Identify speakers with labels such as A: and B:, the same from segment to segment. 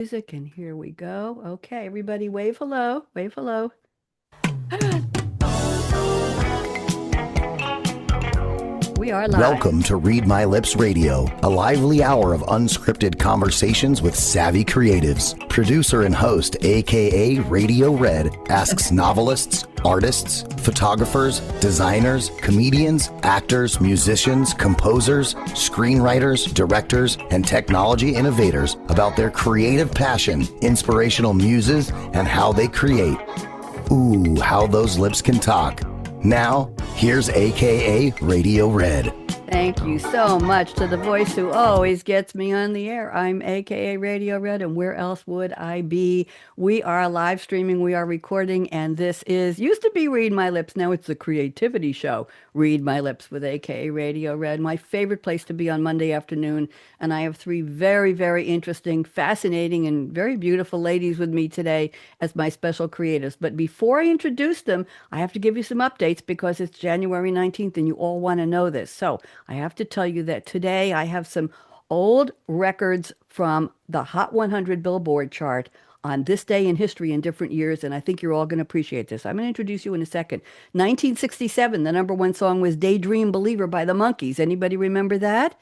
A: Music, and here we go. Okay, everybody wave hello. Wave hello. We are live.
B: Welcome to Read My Lips Radio, a lively hour of unscripted conversations with savvy creatives. Producer and host, akaRadioRed, asks novelists, artists, photographers, designers, comedians, actors, musicians, composers, screenwriters, directors, and technology innovators about their creative passion, inspirational muses, and how they create. Ooh, how those lips can talk. Now, here's akaRadioRed.
A: Thank you so much to the voice who always gets me on the air. I'm akaRadioRed, and where else would I be? We are live streaming, we are recording, and this used to be Read My Lips. Now it's the Creativity Show, Read My Lips with akaRadioRed, my favorite place to be on Monday afternoon. And I have three very, very interesting, fascinating, and very beautiful ladies with me today as my special creatives. But before I introduce them, I have to give you some updates because it's January 19th and you all want to know this. So I have to tell you that today I have some old records from the Hot 100 Billboard chart on this day in history in different years, and I think you're all going to appreciate this. I'm going to introduce you in a second. 1967, the number one song was Daydream Believer by the Monkees. Anybody remember that?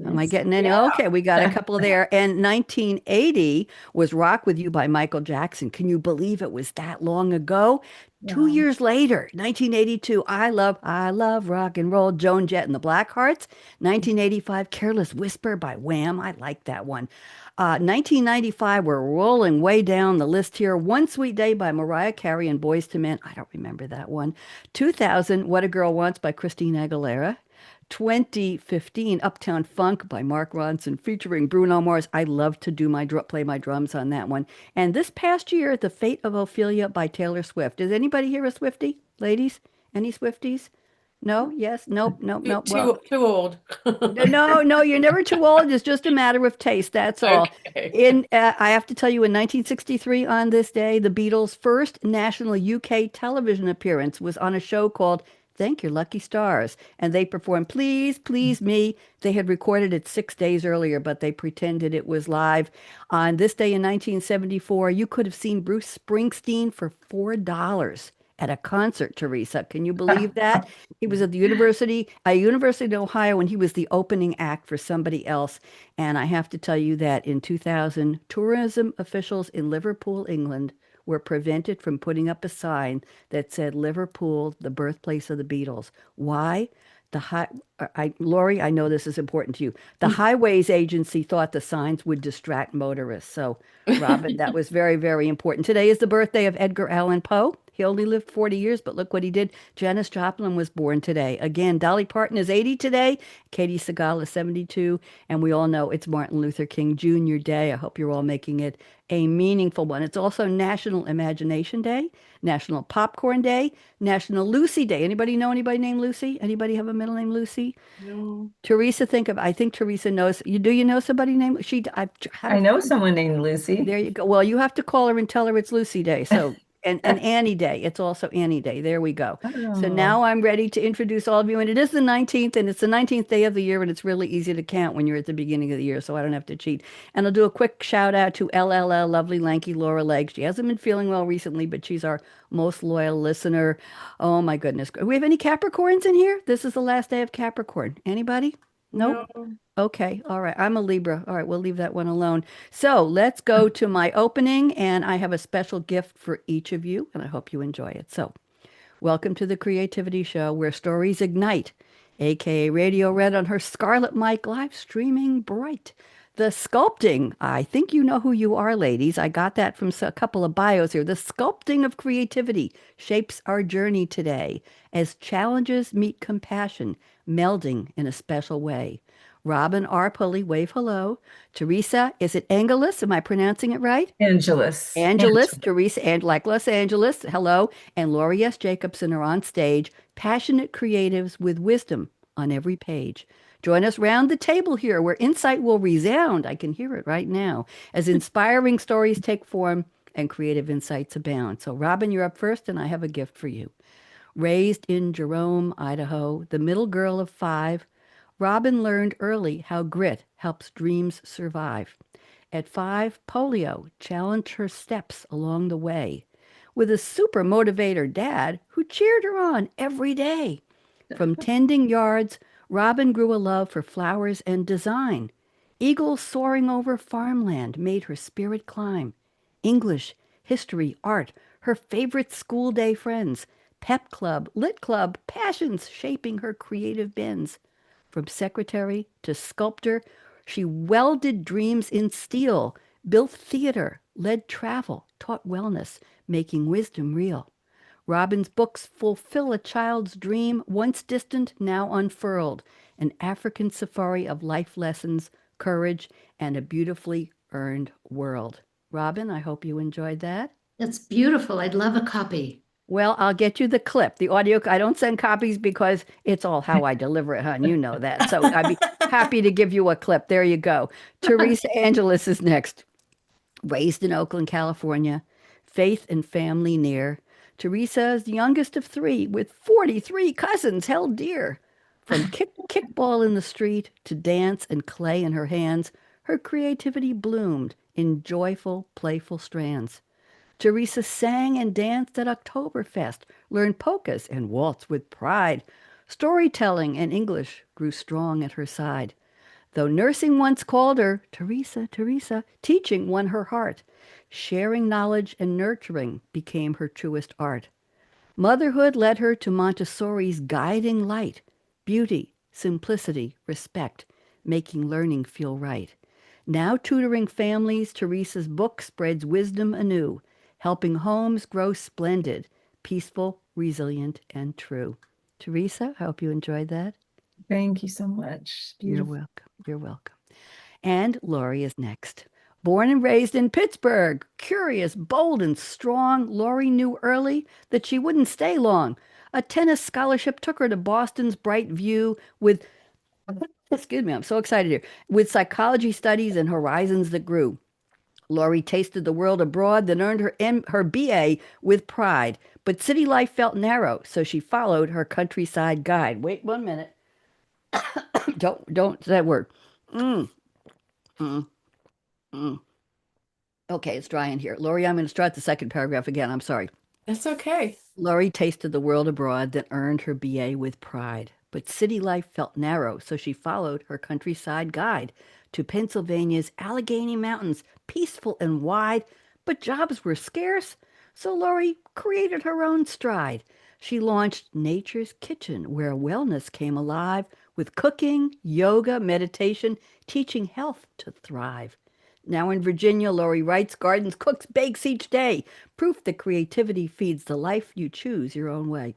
A: Am I getting any?
C: Yeah.
A: Okay, we got a couple there. And 1980 was Rock With You by Michael Jackson. Can you believe it was that long ago?
C: Yeah.
A: 2 years later, 1982, I Love Rock and Roll, Joan Jett and the Blackhearts. 1985, Careless Whisper by Wham. I like that one. 1995, we're rolling way down the list here. One Sweet Day by Mariah Carey and Boyz II Men. I don't remember that one. 2000, What a Girl Wants by Christina Aguilera. 2015, Uptown Funk by Mark Ronson featuring Bruno Mars. I love to do play my drums on that one. And this past year, The Fate of Ophelia by Taylor Swift. Is anybody here a Swiftie? Ladies? Any Swifties? No? Yes? Nope? Nope? Nope? Well,
C: Too old.
A: no, you're never too old. It's just a matter of taste. That's all.
C: Okay.
A: I have to tell you, in 1963, on this day, the Beatles' first national UK television appearance was on a show called Thank Your Lucky Stars. And they performed Please, Please Me. They had recorded it 6 days earlier, but they pretended it was live. On this day in 1974, you could have seen Bruce Springsteen for $4 at a concert, Teresa. Can you believe that? He was at the University of Ohio, and he was the opening act for somebody else. And I have to tell you that in 2000, tourism officials in Liverpool, England, were prevented from putting up a sign that said Liverpool, the birthplace of the Beatles. Why? Laurie, I know this is important to you. The Highways Agency thought the signs would distract motorists. So, Robin, that was very, very important. Today is the birthday of Edgar Allan Poe. He only lived 40 years, but look what he did. Janis Joplin was born today. Again, Dolly Parton is 80 today. Katie Segal is 72. And we all know it's Martin Luther King Jr. Day. I hope you're all making it a meaningful one. It's also National Imagination Day, National Popcorn Day, National Lucy Day. Anybody know anybody named Lucy? Anybody have a middle name Lucy?
C: No.
A: Teresa, I think Teresa knows. Do you know somebody named, I've had
D: I
A: a
D: know
A: friend.
D: someone named Lucy.
A: There you go. Well, you have to call her and tell her it's Lucy Day. So, and Annie Day. It's also Annie Day. There we go. So
D: Oh,
A: now I'm ready to introduce all of you. And it is the 19th, and it's the 19th day of the year, and it's really easy to count when you're at the beginning of the year, so I don't have to cheat. And I'll do a quick shout out to LLL, lovely, lanky Laura Legg. She hasn't been feeling well recently, but she's our most loyal listener. Oh, my goodness. Do we have any Capricorns in here? This is the last day of Capricorn. Anybody? Nope.
C: No.
A: Okay, all right. I'm a Libra. All right, we'll leave that one alone. So let's go to my opening, and I have a special gift for each of you, and I hope you enjoy it. So, welcome to the Creativity Show, where stories ignite, akaRadioRed on her Scarlett Mic live streaming bright. The sculpting, I think you know who you are, ladies. I got that from a couple of bios here. The sculpting of creativity shapes our journey today as challenges meet compassion, melding in a special way. Robin R. Pulley, wave hello. Teresa, is it Angelus? Am I pronouncing it right?
D: Angelus.
A: Angelus, Teresa, and like Los Angeles, hello. And Laurie S. Jacobson are on stage, passionate creatives with wisdom on every page. Join us round the table here where insight will resound. I can hear it right now as inspiring stories take form and creative insights abound. So, Robin, you're up first, and I have a gift for you. Raised in Jerome, Idaho, the middle girl of 5, Robin learned early how grit helps dreams survive. At 5, polio challenged her steps along the way with a super motivator dad who cheered her on every day. From tending yards, Robin grew a love for flowers and design. Eagles soaring over farmland made her spirit climb. English, history, art, her favorite school day friends. Pep club, lit club, passions shaping her creative bends. From secretary to sculptor, she welded dreams in steel, built theater, led travel, taught wellness, making wisdom real. Robin's books fulfill a child's dream, once distant, now unfurled, an African safari of life lessons, courage, and a beautifully earned world. Robin, I hope you enjoyed that.
C: That's beautiful. I'd love a copy.
A: Well, I'll get you the clip. The audio, I don't send copies because it's all how I deliver it, hon. You know that. So I'd be happy to give you a clip. There you go. Teresa Angeles is next. Raised in Oakland, California, faith and family near. Teresa is the youngest of 3 with 43 cousins held dear. From kickball in the street to dance and clay in her hands, her creativity bloomed in joyful, playful strands. Teresa sang and danced at Oktoberfest, learned polkas and waltzed with pride. Storytelling and English grew strong at her side. Though nursing once called her, Teresa, Teresa, teaching won her heart. Sharing knowledge and nurturing became her truest art. Motherhood led her to Montessori's guiding light. Beauty, simplicity, respect, making learning feel right. Now tutoring families, Teresa's book spreads wisdom anew, helping homes grow splendid, peaceful, resilient, and true. Teresa, I hope you enjoyed that.
D: Thank you so much.
A: You're
D: Beautiful.
A: welcome. You're welcome. And Laurie is next. Born and raised in Pittsburgh, curious, bold, and strong, Laurie knew early that she wouldn't stay long. A tennis scholarship took her to Boston's Bright View with, excuse me, I'm so excited here, with psychology studies and horizons that grew. Laurie tasted the world abroad, then earned her BA with pride. But city life felt narrow, so she followed her countryside guide. Wait 1 minute. Don't say that word. Mm, mm, mm. Okay, it's dry in here. Laurie, I'm going to start the second paragraph again. I'm sorry.
D: That's okay.
A: Laurie tasted the world abroad, then earned her BA with pride. But city life felt narrow, so she followed her countryside guide to Pennsylvania's Allegheny Mountains, peaceful and wide. But jobs were scarce, so Laurie created her own stride. She launched Nature's Kitchen, where wellness came alive with cooking, yoga, meditation, teaching health to thrive. Now in Virginia, Laurie writes, gardens, cooks, bakes each day. Proof that creativity feeds the life you choose your own way.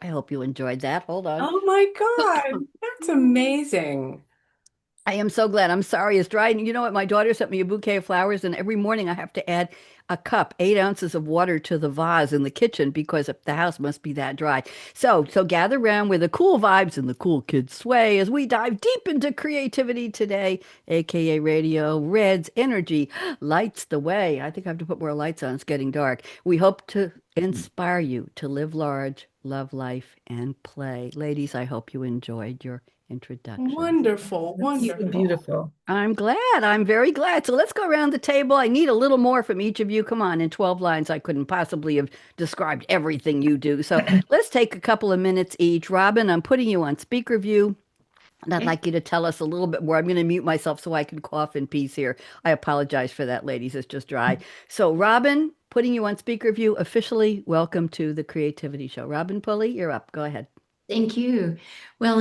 A: I hope you enjoyed that. Hold on.
D: Oh my God, that's amazing.
A: I am so glad. I'm sorry it's dry. And you know what? My daughter sent me a bouquet of flowers, and every morning I have to add a cup, 8 ounces of water to the vase in the kitchen because the house must be that dry. So gather around where the cool vibes and the cool kids sway as we dive deep into creativity today, aka Radio Red's energy lights the way. I think I have to put more lights on. It's getting dark. We hope to inspire you to live large, love life, and play. Ladies, I hope you enjoyed your introduction.
D: Wonderful, wonderful.
C: Beautiful.
A: I'm glad. I'm very glad. So let's go around the table. I need a little more from each of you. Come on, in 12 lines, I couldn't possibly have described everything you do. So let's take a couple of minutes each. Robin, I'm putting you on speaker view. And I'd like you to tell us a little bit more. I'm going to mute myself so I can cough in peace here. I apologize for that, ladies. It's just dry. So Robin, putting you on speaker view, officially welcome to the Creativity Show. Robin Pulley, you're up. Go ahead.
C: Thank you. Well,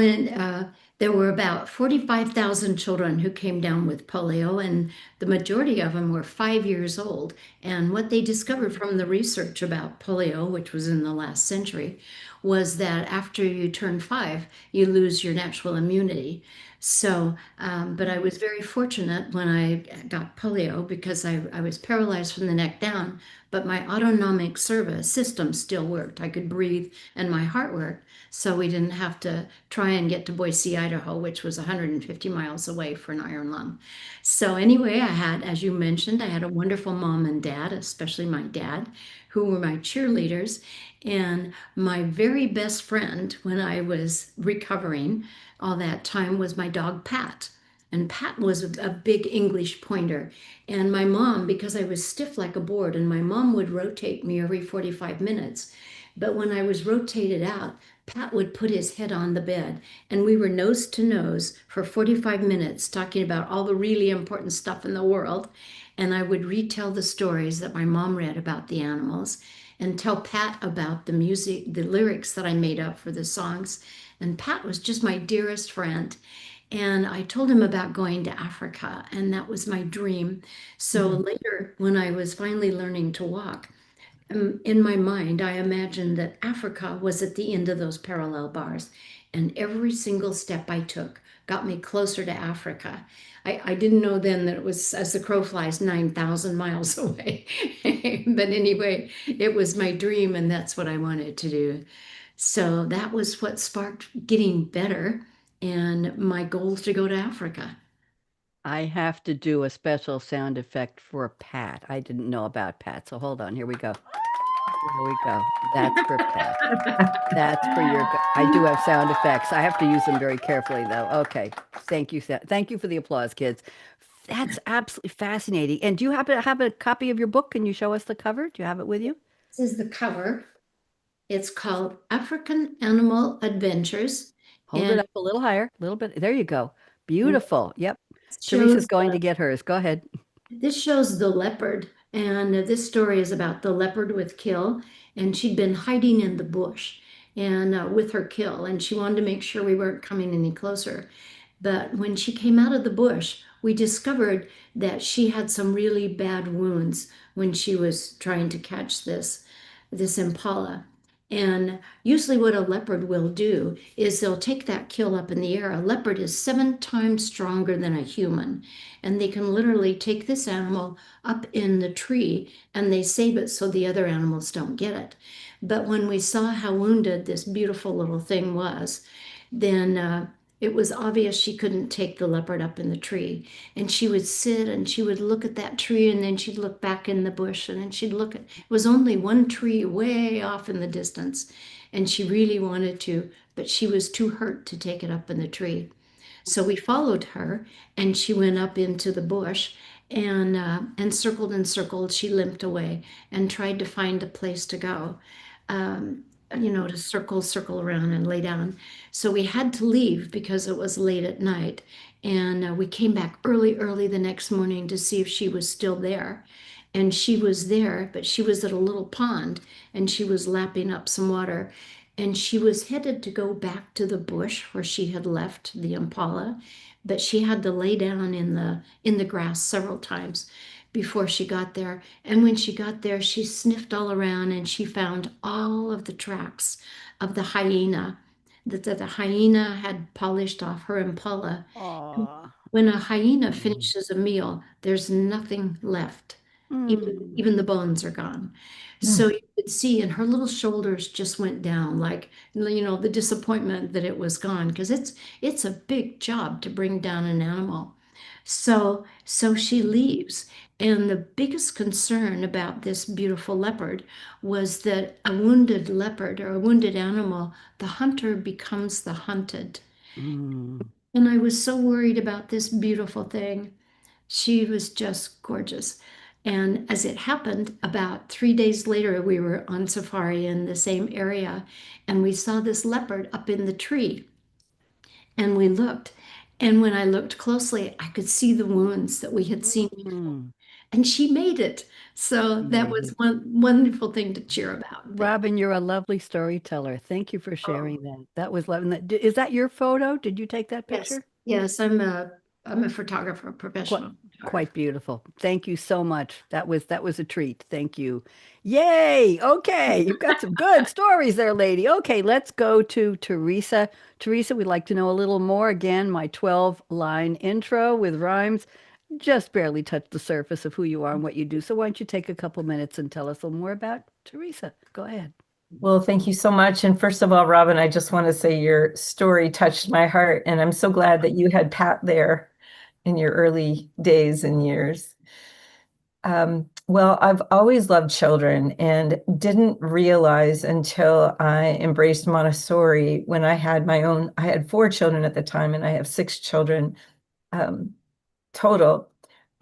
C: there were about 45,000 children who came down with polio, and the majority of them were 5 years old. And what they discovered from the research about polio, which was in the last century, was that after you turn 5, you lose your natural immunity. So, but I was very fortunate when I got polio because I was paralyzed from the neck down, but my autonomic system still worked. I could breathe and my heart worked. So we didn't have to try and get to Boise, Idaho, which was 150 miles away for an iron lung. So anyway, as you mentioned, I had a wonderful mom and dad, especially my dad, who were my cheerleaders. And my very best friend when I was recovering all that time was my dog, Pat. And Pat was a big English pointer. And my mom, because I was stiff like a board, and my mom would rotate me every 45 minutes. But when I was rotated out, Pat would put his head on the bed, and we were nose to nose for 45 minutes talking about all the really important stuff in the world. And I would retell the stories that my mom read about the animals and tell Pat about the music, the lyrics that I made up for the songs. And Pat was just my dearest friend. And I told him about going to Africa, and that was my dream. So later, when I was finally learning to walk, in my mind, I imagined that Africa was at the end of those parallel bars, and every single step I took got me closer to Africa. I didn't know then that it was, as the crow flies, 9,000 miles away. But anyway, it was my dream, and that's what I wanted to do. So that was what sparked getting better and my goal to go to Africa.
A: I have to do a special sound effect for Pat. I didn't know about Pat, so hold on. Here we go. Here we go. That's for Pat. That's for your. I do have sound effects. I have to use them very carefully, though. Okay. Thank you. Thank you for the applause, kids. That's absolutely fascinating. And do you happen to have a copy of your book? Can you show us the cover? Do you have it with you?
C: This is the cover. It's called African Animal Adventures.
A: Hold it
C: And
A: up a little higher, a little bit. There you go. Beautiful. Yep. Teresa's
C: shows
A: going to get hers. Go ahead.
C: this shows the leopard. And this story is about the leopard with Kill. And she'd been hiding in the bush and with her Kill. And she wanted to make sure we weren't coming any closer. But when she came out of the bush, we discovered that she had some really bad wounds when she was trying to catch this impala. And usually, what a leopard will do is they'll take that kill up in the air. A leopard is 7 times stronger than a human, and they can literally take this animal up in the tree and they save it so the other animals don't get it. But when we saw how wounded this beautiful little thing was, then it was obvious she couldn't take the leopard up in the tree. And she would sit and she would look at that tree, and then she'd look back in the bush, and then she'd look at, it was only one tree way off in the distance. And she really wanted to, but she was too hurt to take it up in the tree. So we followed her, and she went up into the bush and circled and circled. She limped away and tried to find a place to go. To circle around and lay down. So we had to leave because it was late at night. And we came back early the next morning to see if she was still there. And she was there, but she was at a little pond and she was lapping up some water. And she was headed to go back to the bush where she had left the impala, but she had to lay down in the grass several times before she got there. And when she got there, she sniffed all around and she found all of the tracks of the hyena that the hyena had polished off her impala.
A: Aw.
C: When a hyena finishes a meal, there's nothing left.
A: Mm.
C: Even the bones are gone. So you could see, and her little shoulders just went down, like, the disappointment that it was gone, because it's a big job to bring down an animal. So she leaves. And the biggest concern about this beautiful leopard was that a wounded leopard or a wounded animal, the hunter becomes the hunted.
A: Mm.
C: And I was so worried about this beautiful thing. She was just gorgeous. And as it happened, about 3 days later, we were on safari in the same area, and we saw this leopard up in the tree. And we looked, and when I looked closely, I could see the wounds that we had seen before.
A: Mm.
C: And she made it. So that was one wonderful thing to cheer about.
A: Robin, you're a lovely storyteller. Thank you for sharing
C: Oh,
A: that. That was lovely. Is that your photo? Did you take that
C: yes,
A: picture?
C: yes, I'm a photographer,
A: Quite,
C: professional
A: quite
C: photographer.
A: beautiful. Thank you so much. That was a treat. Thank you. Yay. Okay. You've got some good stories there, lady. Okay, let's go to Teresa. Teresa, we'd like to know a little more. Again, my 12-line intro with rhymes just barely touched the surface of who you are and what you do. So why don't you take a couple minutes and tell us a little more about Teresa? Go ahead.
D: Well, thank you so much. And first of all, Robin, I just want to say your story touched my heart. And I'm so glad that you had Pat there in your early days and years. Well, I've always loved children and didn't realize until I embraced Montessori when I had 4 children at the time, and I have 6 children. total,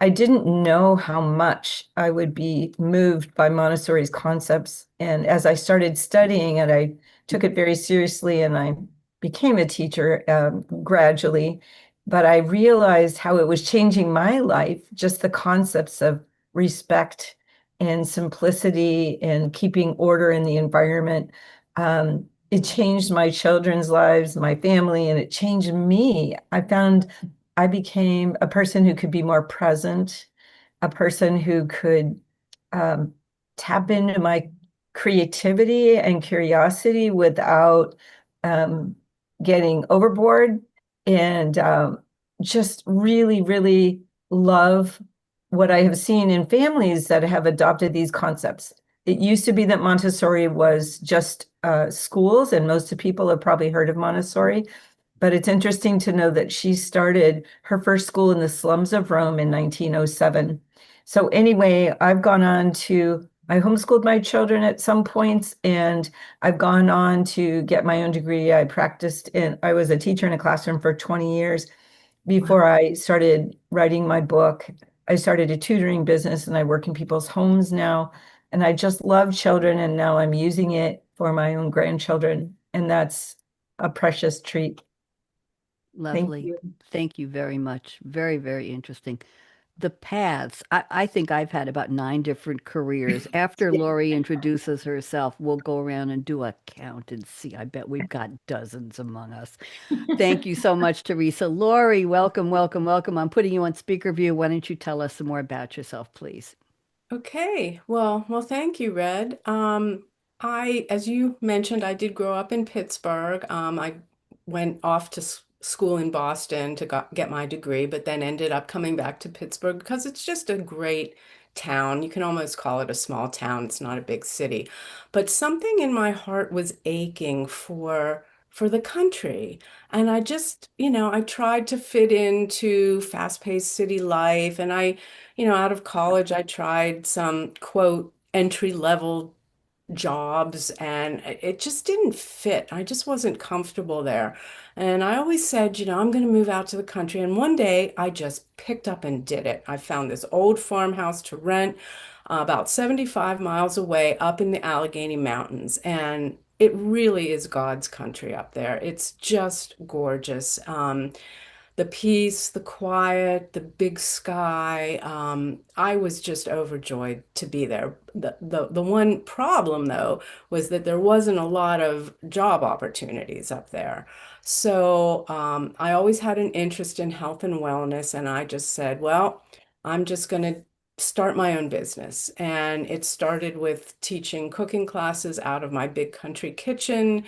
D: I didn't know how much I would be moved by Montessori's concepts. And as I started studying it, I took it very seriously and I became a teacher gradually. But I realized how it was changing my life, just the concepts of respect and simplicity and keeping order in the environment. It changed my children's lives, my family, and it changed me. I found I became a person who could be more present, a person who could um, tap into my creativity and curiosity without um, getting overboard, and just really, really love what I have seen in families that have adopted these concepts. It used to be that Montessori was just schools, and most of people have probably heard of Montessori. But it's interesting to know that she started her first school in the slums of Rome in 1907. So anyway, I homeschooled my children at some points, and I've gone on to get my own degree. I was a teacher in a classroom for 20 years before I started writing my book. I started a tutoring business and I work in people's homes now. And I just love children, and now I'm using it for my own grandchildren. And that's a precious treat. Thank
A: Lovely.
D: you.
A: Thank you very much. Very, very interesting. The paths, I think I've had about 9 different careers. After Laurie introduces herself, we'll go around and do a count and see. I bet we've got dozens among us. Thank you so much, Teresa. Laurie, welcome, welcome, welcome. I'm putting you on speaker view. Why don't you tell us some more about yourself, please?
E: Okay, well, thank you, Red. As you mentioned, I did grow up in Pittsburgh. I went off to school in Boston to get my degree, but then ended up coming back to Pittsburgh because it's just a great town. You can almost call it a small town. It's not a big city, but something in my heart was aching for the country. And I just, I tried to fit into fast-paced city life, and out of college, I tried some quote entry level jobs and it just didn't fit. I just wasn't comfortable there. And I always said, I'm going to move out to the country. And one day I just picked up and did it. I found this old farmhouse to rent about 75 miles away up in the Allegheny Mountains. And it really is God's country up there. It's just gorgeous. The peace, the quiet, the big sky. I was just overjoyed to be there. The one problem though was that there wasn't a lot of job opportunities up there. So I always had an interest in health and wellness, and I just said, well, I'm just going to start my own business. And it started with teaching cooking classes out of my big country kitchen.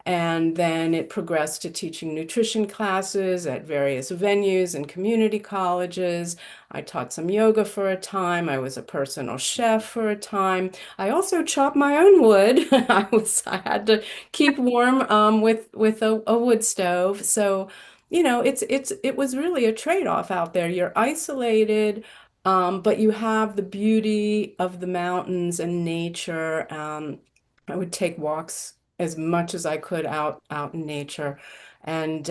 E: And then it progressed to teaching nutrition classes at various venues and community colleges. I taught some yoga for a time. I was a personal chef for a time. I also chopped my own wood. I had to keep warm with a wood stove. So, it was really a trade-off out there. You're isolated, but you have the beauty of the mountains and nature. I would take walks as much as I could out in nature. And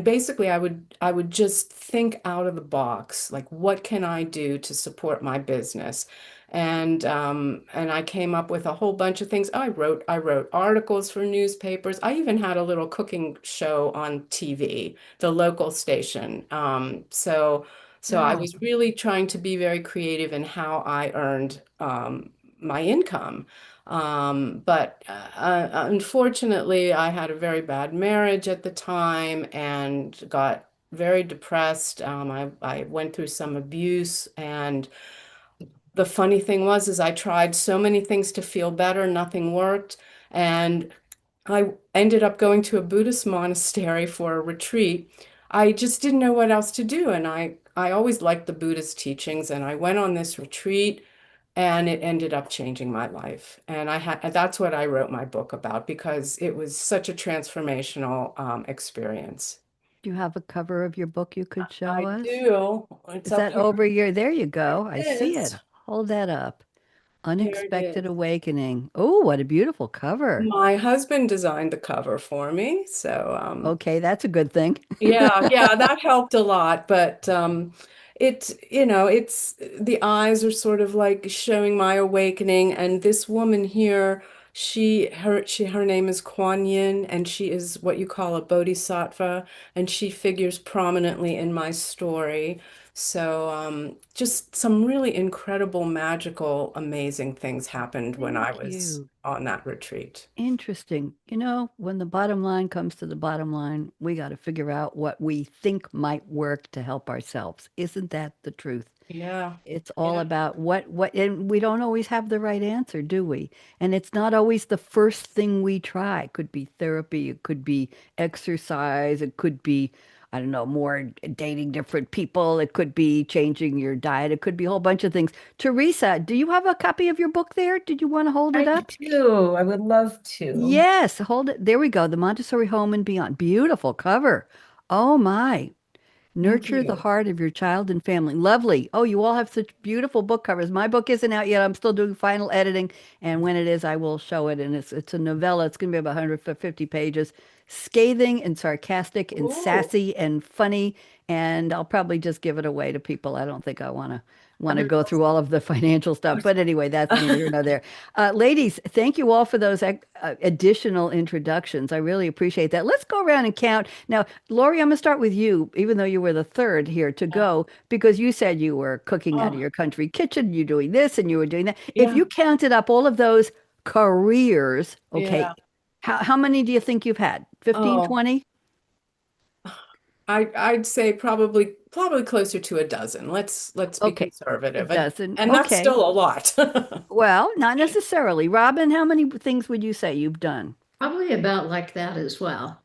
E: basically I would just think out of the box, like what can I do to support my business? And I came up with a whole bunch of things. I wrote articles for newspapers. I even had a little cooking show on TV, the local station. So I
D: Wow.
E: was really trying to be very creative in how I earned my income. But unfortunately, I had a very bad marriage at the time and got very depressed. I went through some abuse, and the funny thing was, is I tried so many things to feel better, nothing worked, and I ended up going to a Buddhist monastery for a retreat. I just didn't know what else to do, and I always liked the Buddhist teachings, and I went on this retreat and it ended up changing my life. And that's what I wrote my book about because it was such a transformational experience.
A: Do you have a cover of your book you could show
E: I
A: us?
E: do. It's
A: Is
E: up
A: that
E: here.
A: over here? There you go. I
E: It
A: see it.
E: is.
A: Hold that up.
E: Here it
A: Unexpected
E: is.
A: Awakening. Oh, what a beautiful cover.
E: My husband designed the cover for me, so
A: Okay, that's a good thing.
E: yeah, yeah, that helped a lot. But it's the eyes are sort of like showing my awakening. And this woman here, her name is Kuan Yin, and she is what you call a bodhisattva, and she figures prominently in my story. So just some really incredible, magical, amazing things happened when I
A: Thank
E: was
A: you.
E: on that retreat.
A: Interesting. When the bottom line comes to the bottom line, we got to figure out what we think might work to help ourselves. Isn't that the truth?
E: Yeah.
A: It's all
E: Yeah.
A: about and we don't always have the right answer, do we? And it's not always the first thing we try. It could be therapy, it could be exercise, it could be, I don't know, more dating different people, it could be changing your diet, it could be a whole bunch of things. Teresa, do you have a copy of your book there? Did you want to hold
D: I
A: it up?
D: do. I would love to.
A: Yes, hold it. There we go. The Montessori Home and Beyond. Beautiful cover. Oh my.
E: Thank
A: Nurture the
E: you.
A: heart of your child and family. Lovely. Oh, you all have such beautiful book covers. My book isn't out yet. I'm still doing final editing, and when it is, I will show it. And it's a novella. It's going to be about 150 pages. Scathing and sarcastic and
E: Ooh.
A: sassy and funny, and I'll probably just give it away to people. I don't think I want to go through all of the financial stuff. But anyway, that's neither here nor there. Ladies, thank you all for those additional introductions. I really appreciate that. Let's go around and count. Now, Laurie, I'm going to start with you, even though you were the third here to
E: Yeah.
A: go, because you said you were cooking out of
E: Oh,
A: your country kitchen, you're doing this and you were doing that. If
E: yeah.
A: you counted up all of those careers, okay,
E: Yeah.
A: how many do you think you've had? 15,
E: Oh,
A: 20?
E: I'd say probably closer to a dozen. Let's be
A: Okay, a
E: conservative.
A: dozen.
E: And that's
A: Okay.
E: still a lot.
A: Well, not necessarily. Robin, how many things would you say you've done?
C: Probably about like that as well.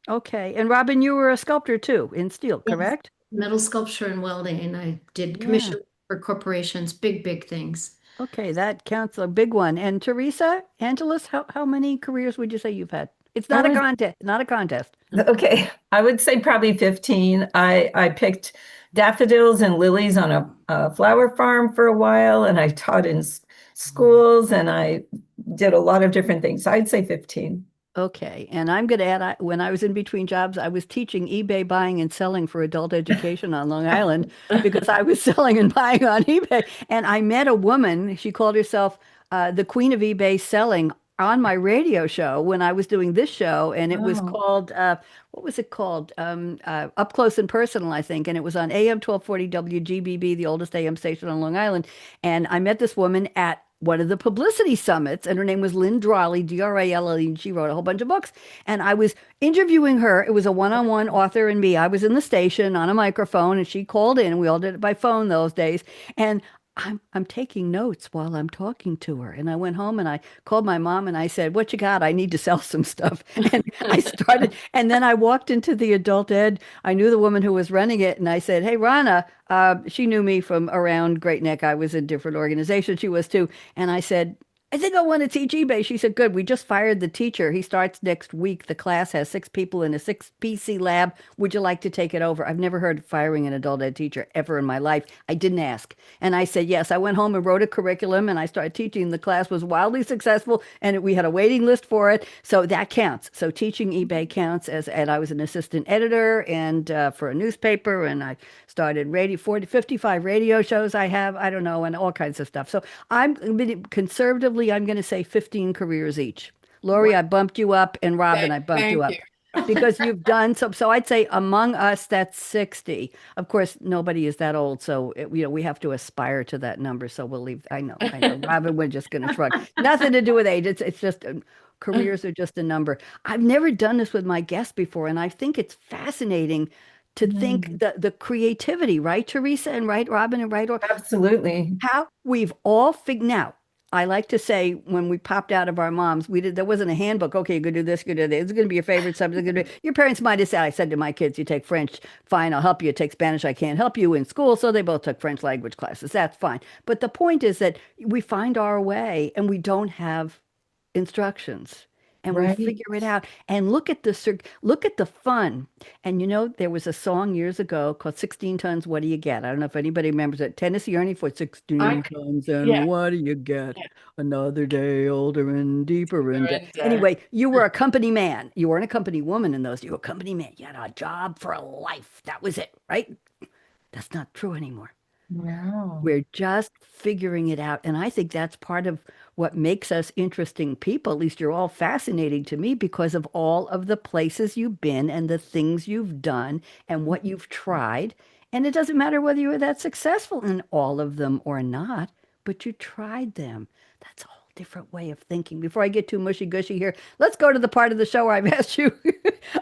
A: Okay. And Robin, you were a sculptor too in steel,
C: Yes.
A: correct?
C: Metal sculpture and welding, and I did
A: Yeah.
C: commission for corporations, big, big things.
A: Okay, that counts a big one. And Teresa, Angelus, how many careers would you say you've had? It's
D: I
A: not a
D: would
A: contest, not a contest.
D: Okay, I would say probably 15. I picked daffodils and lilies on a flower farm for a while, and I taught in schools, and I did a lot of different things. I'd say 15.
A: Okay, and I'm going to add, when I was in between jobs, I was teaching eBay buying and selling for adult education on Long Island because I was selling and buying on eBay. And I met a woman, she called herself the Queen of eBay Selling on my radio show when I was doing this show. And it was
D: Wow.
A: called, what was it called? Up Close and Personal, I think. And it was on AM 1240 WGBB, the oldest AM station on Long Island. And I met this woman at one of the publicity summits, and her name was Lynn Drally, Dralle, and she wrote a whole bunch of books. And I was interviewing her. It was a one-on-one author and me. I was in the station on a microphone, and she called in. We all did it by phone those days. And I'm taking notes while I'm talking to her. And I went home and I called my mom and I said, "What you got? I need to sell some stuff." And I started, and then I walked into the adult ed. I knew the woman who was running it, and I said, "Hey, Rana." She knew me from around Great Neck. I was in different organizations. She was too. And I said, "I think I want to teach eBay." She said, "Good. We just fired the teacher. He starts next week. The class has 6 people in a 6 PC lab. Would you like to take it over?" I've never heard of firing an adult ed teacher ever in my life. I didn't ask. And I said, yes. I went home and wrote a curriculum and I started teaching. The class was wildly successful and we had a waiting list for it. So that counts. So teaching eBay counts and I was an assistant editor and for a newspaper, and I started 55 radio shows I have, I don't know, and all kinds of stuff. So conservatively, I'm going to say 15 careers each.
E: Wow.
A: Laurie, I bumped you up, and Robin, I bumped you
E: Thank you.
A: up because you've done so. So I'd say among us, that's 60. Of course, nobody is that old, so we have to aspire to that number. So we'll leave. I know. Robin, we're just going to shrug. Nothing to do with age. It's just careers are just a number. I've never done this with my guests before, and I think it's fascinating to think
D: Mm,
A: the creativity, right, Teresa, and right, Robin, and right, or
D: absolutely.
A: how we've all figured out. I like to say when we popped out of our moms, there wasn't a handbook. Okay, you're gonna do this, you're gonna do this. It's gonna be your favorite subject. Your parents might have said, I said to my kids, you take French, fine, I'll help you. Take Spanish, I can't help you in school. So they both took French language classes. That's fine. But the point is that we find our way and we don't have instructions. and we
D: Right.
A: figure it out. And look at the fun. And there was a song years ago called 16 Tons, What Do You Get? I don't know if anybody remembers it. Tennessee Ernie for 16
E: I,
A: tons, and
E: yeah,
A: what do you get?
E: yeah.
A: Another day older and deeper in debt.
E: And
A: Anyway, you were a company man. You weren't a company woman in those. You were a company man. You had a job for a life. That was it, right? That's not true anymore.
D: Wow.
A: We're just figuring it out. And I think that's part of what makes us interesting people. At least you're all fascinating to me because of all of the places you've been and the things you've done and what you've tried. And it doesn't matter whether you were that successful in all of them or not, but you tried them. That's a whole different way of thinking. Before I get too mushy gushy here, let's go to the part of the show where I've asked you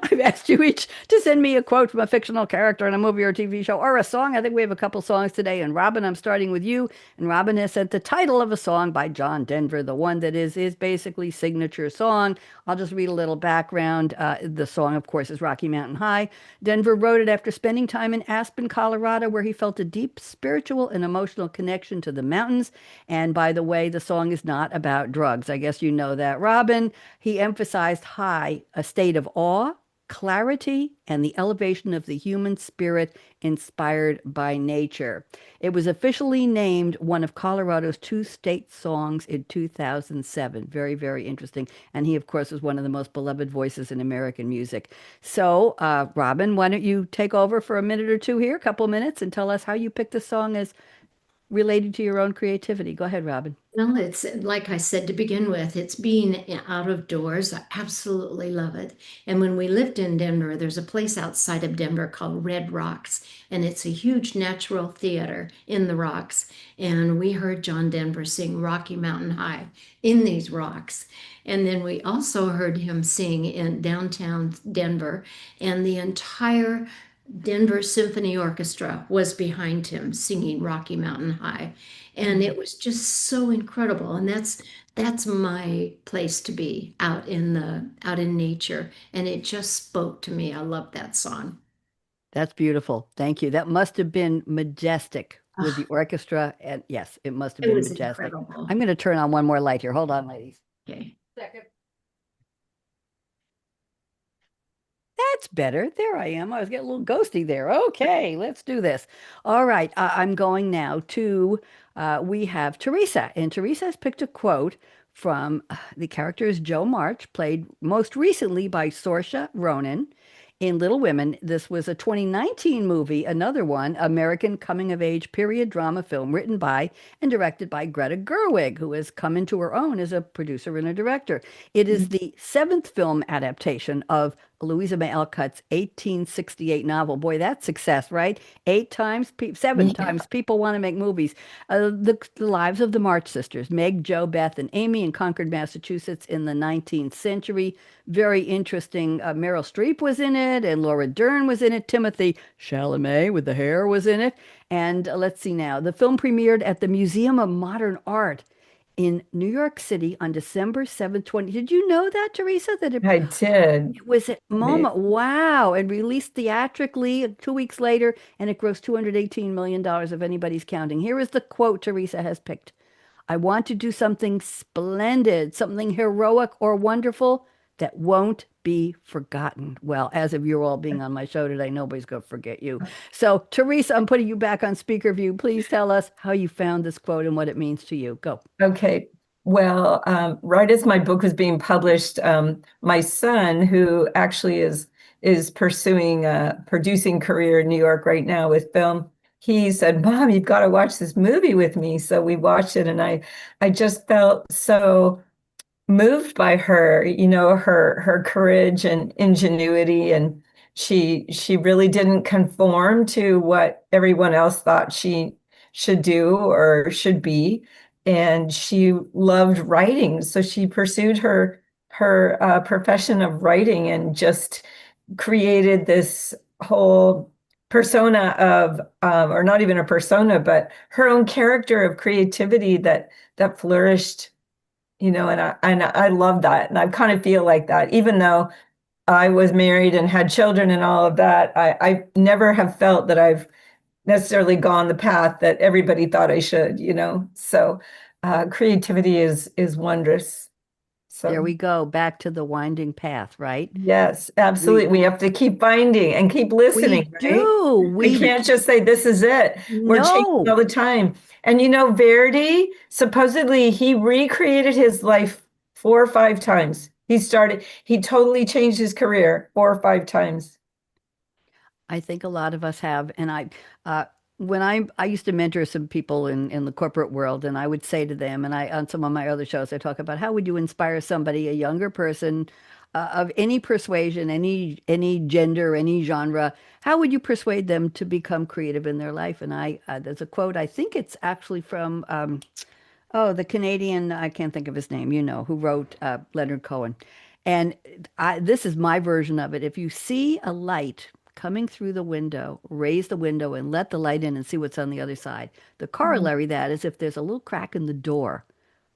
A: I've asked you each to send me a quote from a fictional character in a movie or TV show or a song. I think we have a couple songs today. And Robin, I'm starting with you. And Robin has sent the title of a song by John Denver, the one that is his basically signature song. I'll just read a little background. The song, of course, is Rocky Mountain High. Denver wrote it after spending time in Aspen, Colorado, where he felt a deep spiritual and emotional connection to the mountains. And by the way, the song is not about drugs. I guess you know that. Robin, he emphasized high, a state of awe, clarity, and the elevation of the human spirit inspired by nature. It was officially named one of Colorado's two state songs in 2007. Very, very interesting. And he, of course, was one of the most beloved voices in American music. So, Robin, why don't you take over for a minute or two here, a couple minutes, and tell us how you picked the song as related to your own creativity. Go ahead, Robin.
C: Well, it's like I said to begin with, it's being out of doors. I absolutely love it. And when we lived in Denver, there's a place outside of Denver called Red Rocks, and it's a huge natural theater in the rocks. And we heard John Denver sing Rocky Mountain High in these rocks. And then we also heard him sing in downtown Denver, and the entire Denver Symphony Orchestra was behind him singing Rocky Mountain High. And it was just so incredible. And that's my place to be out in nature. And it just spoke to me. I love that song.
A: That's beautiful. Thank you. That must have been majestic with the
C: Ah,
A: orchestra. And yes, it must have
C: it
A: been
C: was
A: majestic.
C: incredible.
A: I'm going to turn on one more light here. Hold on, ladies.
C: Okay.
A: Second. That's better. There I am. I was getting a little ghosty there. Okay, let's do this. All right, I'm going now to, we have Teresa, and Teresa has picked a quote from the character is Joe March, played most recently by Saoirse Ronan in Little Women. This was a 2019 movie, another one, American coming of age period drama film written by and directed by Greta Gerwig, who has come into her own as a producer and a director. It is the seventh film adaptation of Louisa May Alcott's 1868 novel. Boy, that's success, right? Seven
D: Yeah.
A: times people want to make movies. The lives of the March sisters, Meg, Jo, Beth, and Amy in Concord, Massachusetts in the 19th century. Very interesting. Meryl Streep was in it, and Laura Dern was in it. Timothy Chalamet with the hair was in it. And let's see now. The film premiered at the Museum of Modern Art in New York City on December 7th, 20. Did you know that, Teresa? That
D: I did.
A: it was at
D: Amazing.
A: MoMA. Wow. And released theatrically 2 weeks later, and it grossed $218 million if anybody's counting. Here is the quote Teresa has picked. I want to do something splendid, something heroic or wonderful that won't be forgotten. Well, as of you all being on my show today, nobody's going to forget you. So, Teresa, I'm putting you back on speaker view. Please tell us how you found this quote and what it means to you. Go.
D: Okay. Well, right as my book was being published, my son, who actually is pursuing a producing career in New York right now with film, he said, "Mom, you've got to watch this movie with me." So we watched it, and I just felt so moved by her, her courage and ingenuity, and she really didn't conform to what everyone else thought she should do or should be, and she loved writing, so she pursued her profession of writing and just created this whole persona of or not even a persona, but her own character of creativity that flourished, and I love that. And I kind of feel like that, even though I was married and had children and all of that, I never have felt that I've necessarily gone the path that everybody thought I should. So creativity is wondrous.
A: There
D: So
A: we go, back to the winding path, right?
D: yes,
A: We
D: absolutely. We have to keep finding and keep listening, right? We
A: we
D: can't just say this is it. We're changing
A: no.
D: all the time. And Verdi, supposedly he recreated his life 4 or 5 times. He totally changed his career 4 or 5 times.
A: I think a lot of us have, and uh, when I used to mentor some people in the corporate world, and I would say to them, and I on some of my other shows, I talk about how would you inspire somebody, a younger person, of any persuasion, any gender, any genre, how would you persuade them to become creative in their life? And there's a quote, I think it's actually from oh, the Canadian, I can't think of his name, who wrote Leonard Cohen. And this is my version of it. If you see a light coming through the window, raise the window and let the light in and see what's on the other side. The corollary of that is if there's a little crack in the door,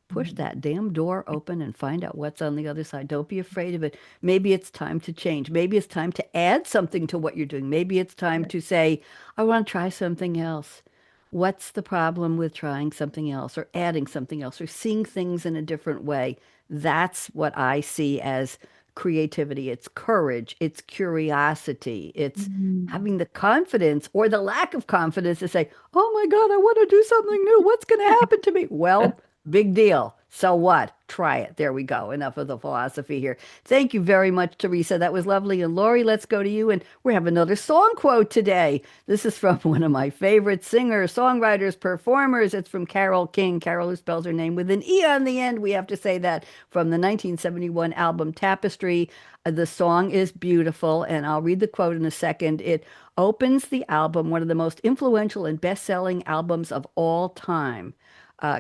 A: push that damn door open and find out what's on the other side. Don't be afraid of it. Maybe it's time to change. Maybe it's time to add something to what you're doing. Maybe it's time to say, I want to try something else. What's the problem with trying something else or adding something else or seeing things in a different way? That's what I see as creativity. It's courage, it's curiosity, it's
D: Mhm.
A: having the confidence or the lack of confidence to say, oh my God, I want to do something new. What's going to happen to me? Well, big deal. So what? Try it. There we go. Enough of the philosophy here. Thank you very much, Teresa. That was lovely. And Laurie, let's go to you. And we have another song quote today. This is from one of my favorite singers, songwriters, performers. It's from Carole King. Carol, who spells her name with an E on the end. We have to say that from the 1971 album Tapestry. The song is beautiful, and I'll read the quote in a second. It opens the album, one of the most influential and best-selling albums of all time.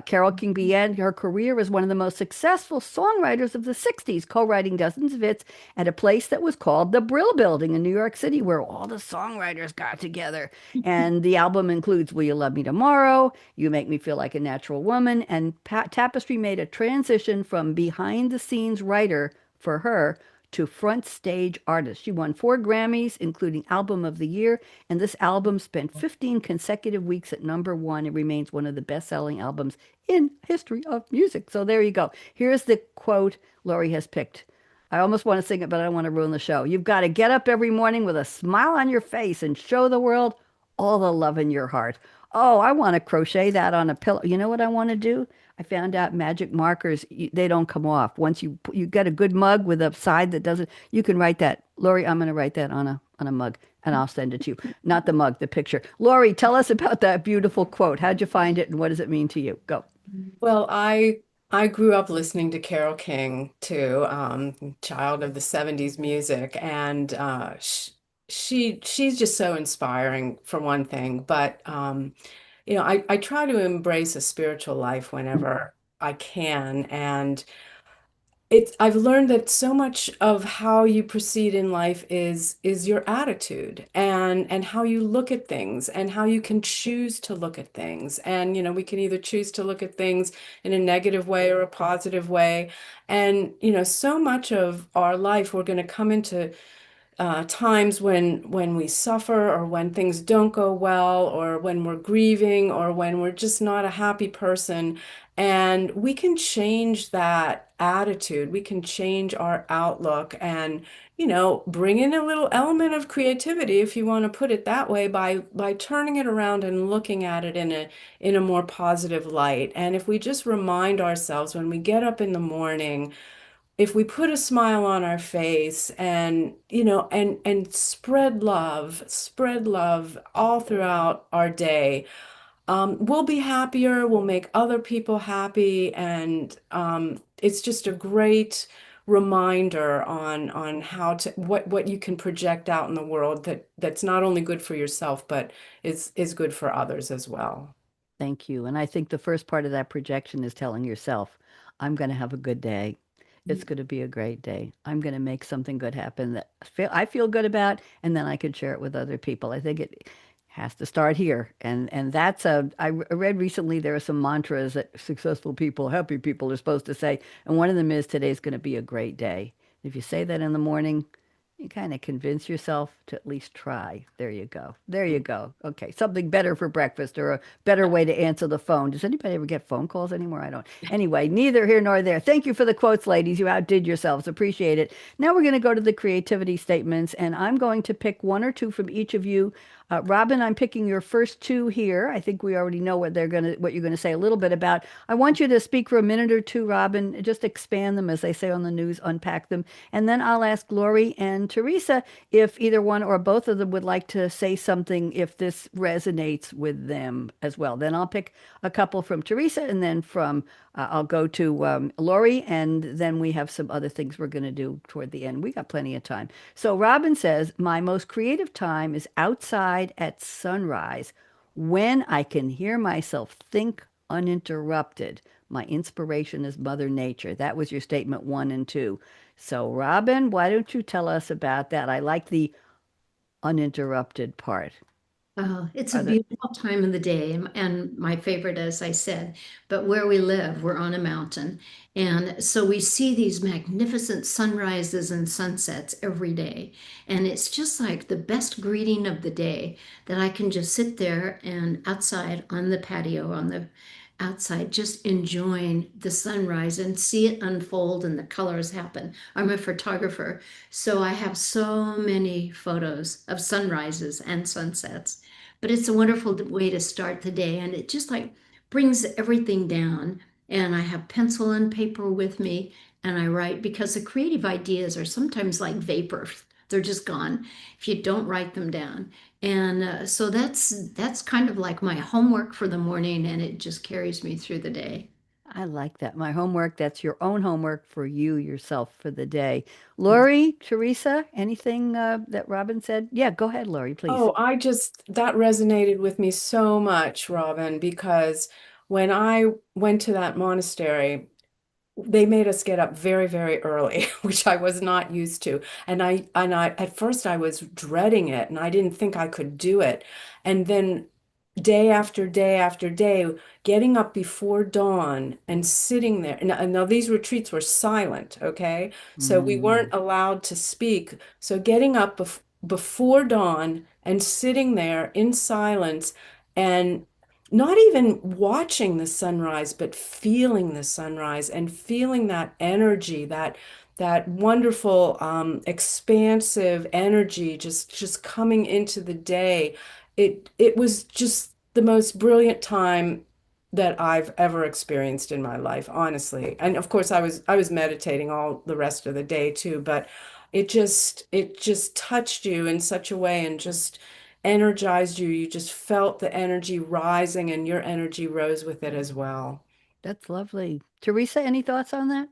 A: Carole King began her career as one of the most successful songwriters of the 60s, co-writing dozens of hits at a place that was called the Brill Building in New York City, where all the songwriters got together. And the album includes Will You Love Me Tomorrow, You Make Me Feel Like a Natural Woman, and Tapestry made a transition from behind-the-scenes writer for her to front stage artist. She won 4 Grammys, including Album of the Year, and this album spent 15 consecutive weeks at #1. It remains one of the best-selling albums in history of music. So there you go. Here's the quote Laurie has picked. I almost want to sing it, but I don't want to ruin the show. You've got to get up every morning with a smile on your face and show the world all the love in your heart. Oh, I want to crochet that on a pillow. You know what I want to do? I found out magic markers, they don't come off. Once you get a good mug with a side that doesn't, you can write that. Laurie, I'm going to write that on a mug and I'll send it to you. Not the mug, the picture. Laurie, tell us about that beautiful quote. How'd you find it and what does it mean to you? Go.
E: Well, I grew up listening to Carole King too, child of the 70s music, and she's just so inspiring for one thing. But I try to embrace a spiritual life whenever I can, and I've learned that so much of how you proceed in life is your attitude and how you look at things and how you can choose to look at things. And we can either choose to look at things in a negative way or a positive way. And so much of our life we're going to come into times when we suffer or when things don't go well or when we're grieving or when we're just not a happy person. And we can change that attitude. We can change our outlook and, bring in a little element of creativity, if you want to put it that way, by turning it around and looking at it in a more positive light. And if we just remind ourselves when we get up in the morning, if we put a smile on our face and and spread love all throughout our day, we'll be happier, we'll make other people happy, and it's just a great reminder on how to what you can project out in the world that's not only good for yourself but is good for others as well.
A: Thank you. And I think the first part of that projection is telling yourself, I'm going to have a good day. It's going to be a great day. I'm going to make something good happen that I feel good about, and then I can share it with other people. I think it has to start here. And that's I read recently there are some mantras that successful people, happy people are supposed to say, and one of them is today's going to be a great day. If you say that in the morning, You kind of convince yourself to at least try. There you go. There you go. Okay. Something better for breakfast or a better way to answer the phone. Does anybody ever get phone calls anymore? I don't. Anyway, neither here nor there. Thank you for the quotes, ladies. You outdid yourselves. Appreciate it. Now we're going to go to the creativity statements, and I'm going to pick one or two from each of you. Robin, I'm picking your first two here. I think we already know what you're gonna say a little bit about. I want you to speak for a minute or two, Robin. Just expand them, as they say on the news, unpack them, and then I'll ask Laurie and Teresa if either one or both of them would like to say something if this resonates with them as well. Then I'll pick a couple from Teresa, and then from I'll go to Laurie, and then we have some other things we're going to do toward the end. We got plenty of time. So Robin says, my most creative time is outside at sunrise when I can hear myself think uninterrupted. My inspiration is Mother Nature. That was your statement one and two. So Robin, why don't you tell us about that? I like the uninterrupted part.
C: It's a
A: Are there,
C: beautiful time of the day, and my favorite, as I said. But where we live, we're on a mountain. And so we see these magnificent sunrises and sunsets every day. And it's just like the best greeting of the day that I can just sit there and outside on the patio, on the outside, just enjoying the sunrise and see it unfold and the colors happen. I'm a photographer, so I have so many photos of sunrises and sunsets. But it's a wonderful way to start the day, and it just like brings everything down. And I have pencil and paper with me, and I write because the creative ideas are sometimes like vapor. They're just gone if you don't write them down. And so that's kind of like my homework for the morning, and it just carries me through the day.
A: I like that. My homework, that's your own homework for you yourself for the day. Laurie, Teresa, anything that Robin said? Yeah, go ahead, Laurie, please.
E: Oh, that resonated with me so much, Robin, because when I went to that monastery, they made us get up very, very early, which I was not used to. At first I was dreading it and I didn't think I could do it. And then day after day after day, getting up before dawn and sitting there. Now these retreats were silent, okay? So we
A: Mm.
E: weren't allowed to speak. So getting up before dawn and sitting there in silence and not even watching the sunrise, but feeling the sunrise and feeling that energy, that wonderful, expansive energy just coming into the day. It was just the most brilliant time that I've ever experienced in my life, honestly. And of course, I was meditating all the rest of the day too, but it just touched you in such a way and just energized you. You just felt the energy rising and your energy rose with it as well.
A: That's lovely. Teresa, any thoughts on that?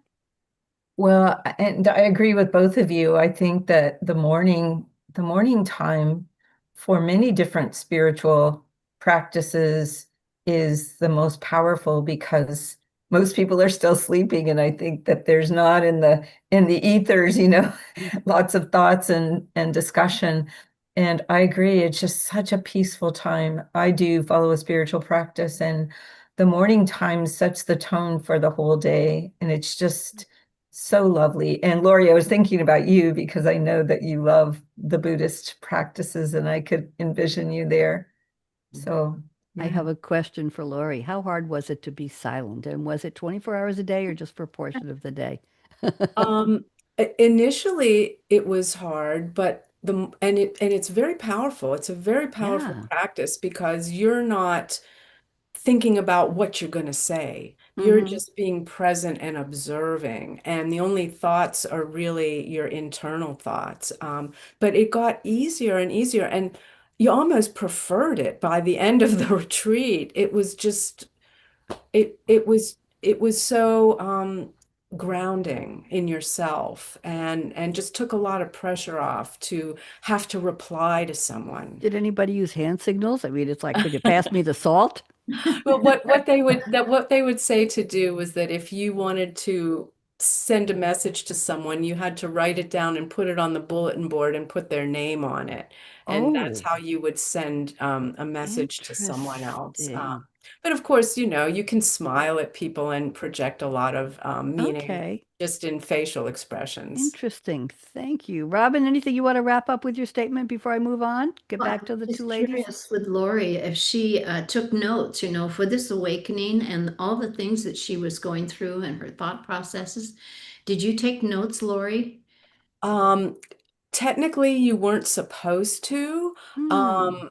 D: Well, and I agree with both of you. I think that the morning time for many different spiritual practices is the most powerful because most people are still sleeping. And I think that there's not in the ethers, lots of thoughts and discussion. And I agree, it's just such a peaceful time. I do follow a spiritual practice, and the morning time sets the tone for the whole day. And it's just so lovely. And Laurie, I was thinking about you because I know that you love the Buddhist practices and I could envision you there. So,
A: I
D: yeah.
A: have a question for Laurie. How hard was it to be silent? And was it 24 hours a day or just for a portion of the day?
E: Um, Initially it was hard, but it's very powerful. It's a very powerful
A: Yeah.
E: practice because you're not thinking about what you're going to say. You're
A: Mm-hmm.
E: just being present and observing, and the only thoughts are really your internal thoughts. But it got easier and easier, and you almost preferred it by the end of the retreat. It was so grounding in yourself and just took a lot of pressure off to have to reply to someone.
A: Did anybody use hand signals? I mean, it's like, could you pass me the salt?
E: Well, what they would say to do was that if you wanted to send a message to someone, you had to write it down and put it on the bulletin board and put their name on it. And that's
A: Oh,
E: how you would send a message to someone else.
A: interesting.
E: But of course, you can smile at people and project a lot of meaning
A: Okay.
E: just in facial expressions.
A: Interesting. Thank you. Robin, anything you want to wrap up with your statement before I move on? Get
C: Well,
A: back to the
C: I'm
A: two
C: just
A: ladies?
C: curious with Laurie if she took notes, for this awakening and all the things that she was going through and her thought processes. Did you take notes, Laurie?
E: Um, Technically, you weren't supposed to.
A: Hmm.
E: Um,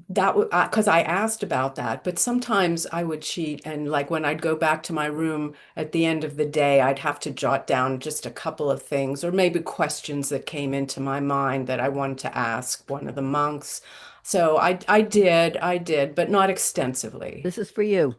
E: that because I asked about that, but sometimes I would cheat, and like when I'd go back to my room at the end of the day, I'd have to jot down just a couple of things, or maybe questions that came into my mind that I wanted to ask one of the monks. So I did, but not extensively.
A: This is for you.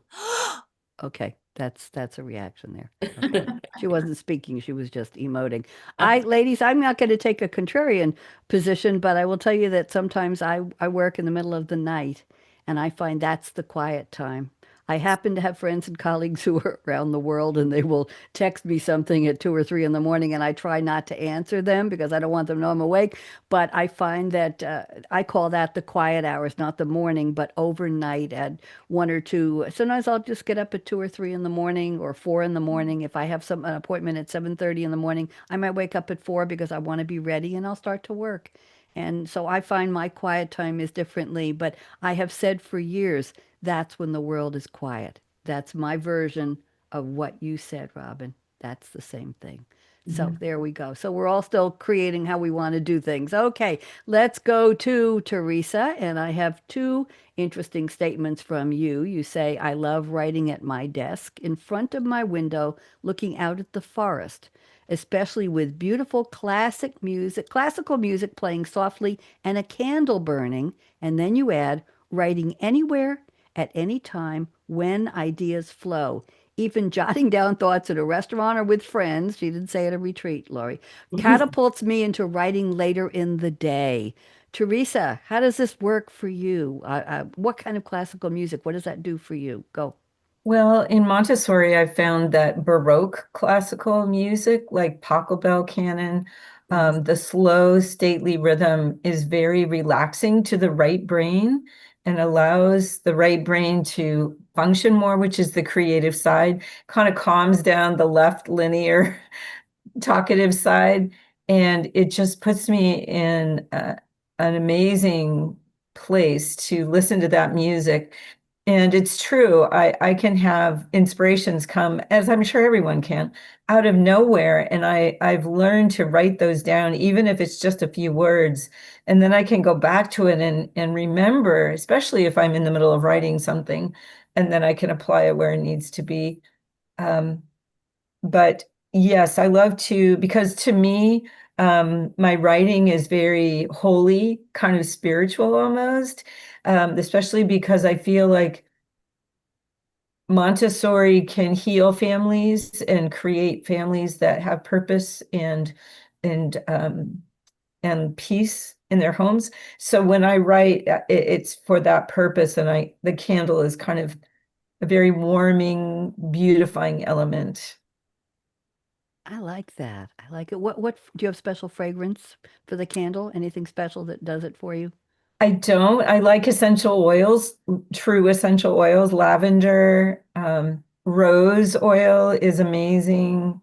A: Okay, that's a reaction there. Okay. She wasn't speaking, she was just emoting. Ladies, I'm not going to take a contrarian position, but I will tell you that sometimes I work in the middle of the night and I find that's the quiet time. I happen to have friends and colleagues who are around the world and they will text me something at 2 or 3 in the morning and I try not to answer them because I don't want them to know I'm awake. But I find that I call that the quiet hours, not the morning, but overnight at 1 or 2. Sometimes I'll just get up at 2 or 3 in the morning or 4 in the morning. If I have an appointment at 7:30 in the morning, I might wake up at 4 because I want to be ready and I'll start to work. And so I find my quiet time is differently, but I have said for years that's when the world is quiet. That's my version of what you said, Robin. That's the same thing. So
D: Mhm.
A: there we go. So we're all still creating how we want to do things. Okay, let's go to Teresa. And I have two interesting statements from you. You say, I love writing at my desk in front of my window, looking out at the forest, especially with beautiful classical music playing softly and a candle burning. And then you add, writing anywhere, at any time, when ideas flow. Even jotting down thoughts at a restaurant or with friends, she didn't say at a retreat, Laurie, catapults me into writing later in the day. Teresa, how does this work for you? What kind of classical music? What does that do for you? Go.
D: Well, in Montessori, I found that Baroque classical music, like Pachelbel canon, the slow, stately rhythm is very relaxing to the right brain and allows the right brain to function more, which is the creative side, kind of calms down the left linear talkative side. And it just puts me in an amazing place to listen to that music. And it's true, I can have inspirations come, as I'm sure everyone can, out of nowhere. And I've learned to write those down, even if it's just a few words. And then I can go back to it and remember, especially if I'm in the middle of writing something, and then I can apply it where it needs to be. Um, but yes, I love to, because to me, my writing is very holy, kind of spiritual almost, especially because I feel like Montessori can heal families and create families that have purpose and and peace in their homes. So when I write, it's for that purpose, and the candle is kind of a very warming, beautifying element.
A: I like that. I like it. What do you have special fragrance for the candle? Anything special that does it for you?
D: I don't. I like essential oils, true essential oils. Lavender, rose oil is amazing.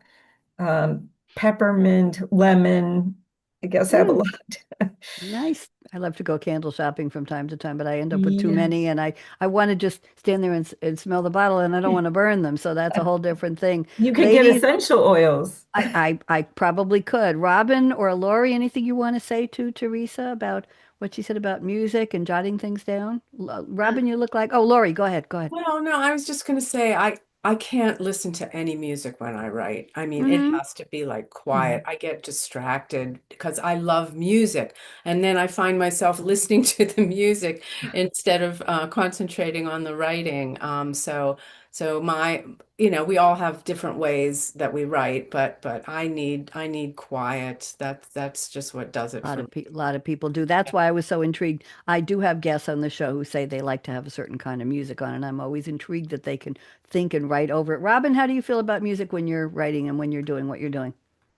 D: Peppermint, lemon. I guess I have a
A: Mm,
D: lot.
A: nice. I love to go candle shopping from time to time, but I end up with too
D: Yeah.
A: many, and I want to just stand there and smell the bottle, and I don't want to burn them. So that's a whole different thing.
D: You could get
A: Ladies,
D: essential oils.
A: I probably could. Robin or Laurie, anything you want to say to Teresa about what she said about music and jotting things down? Robin, you look like, oh, Laurie, go ahead. Go ahead.
E: Well, no, I was just going to say I can't listen to any music when I write. I mean, it
A: Mm-hmm.
E: has to be like quiet.
D: Mhm.
E: I get distracted because I love music, and then I find myself listening to the music instead of concentrating on the writing. So we all have different ways that we write, but I need quiet. That's just what does it for me.
A: A lot of people do. That's why I was so intrigued. I do have guests on the show who say they like to have a certain kind of music on, and I'm always intrigued that they can think and write over it. Robin, how do you feel about music when you're writing and when you're doing what you're doing?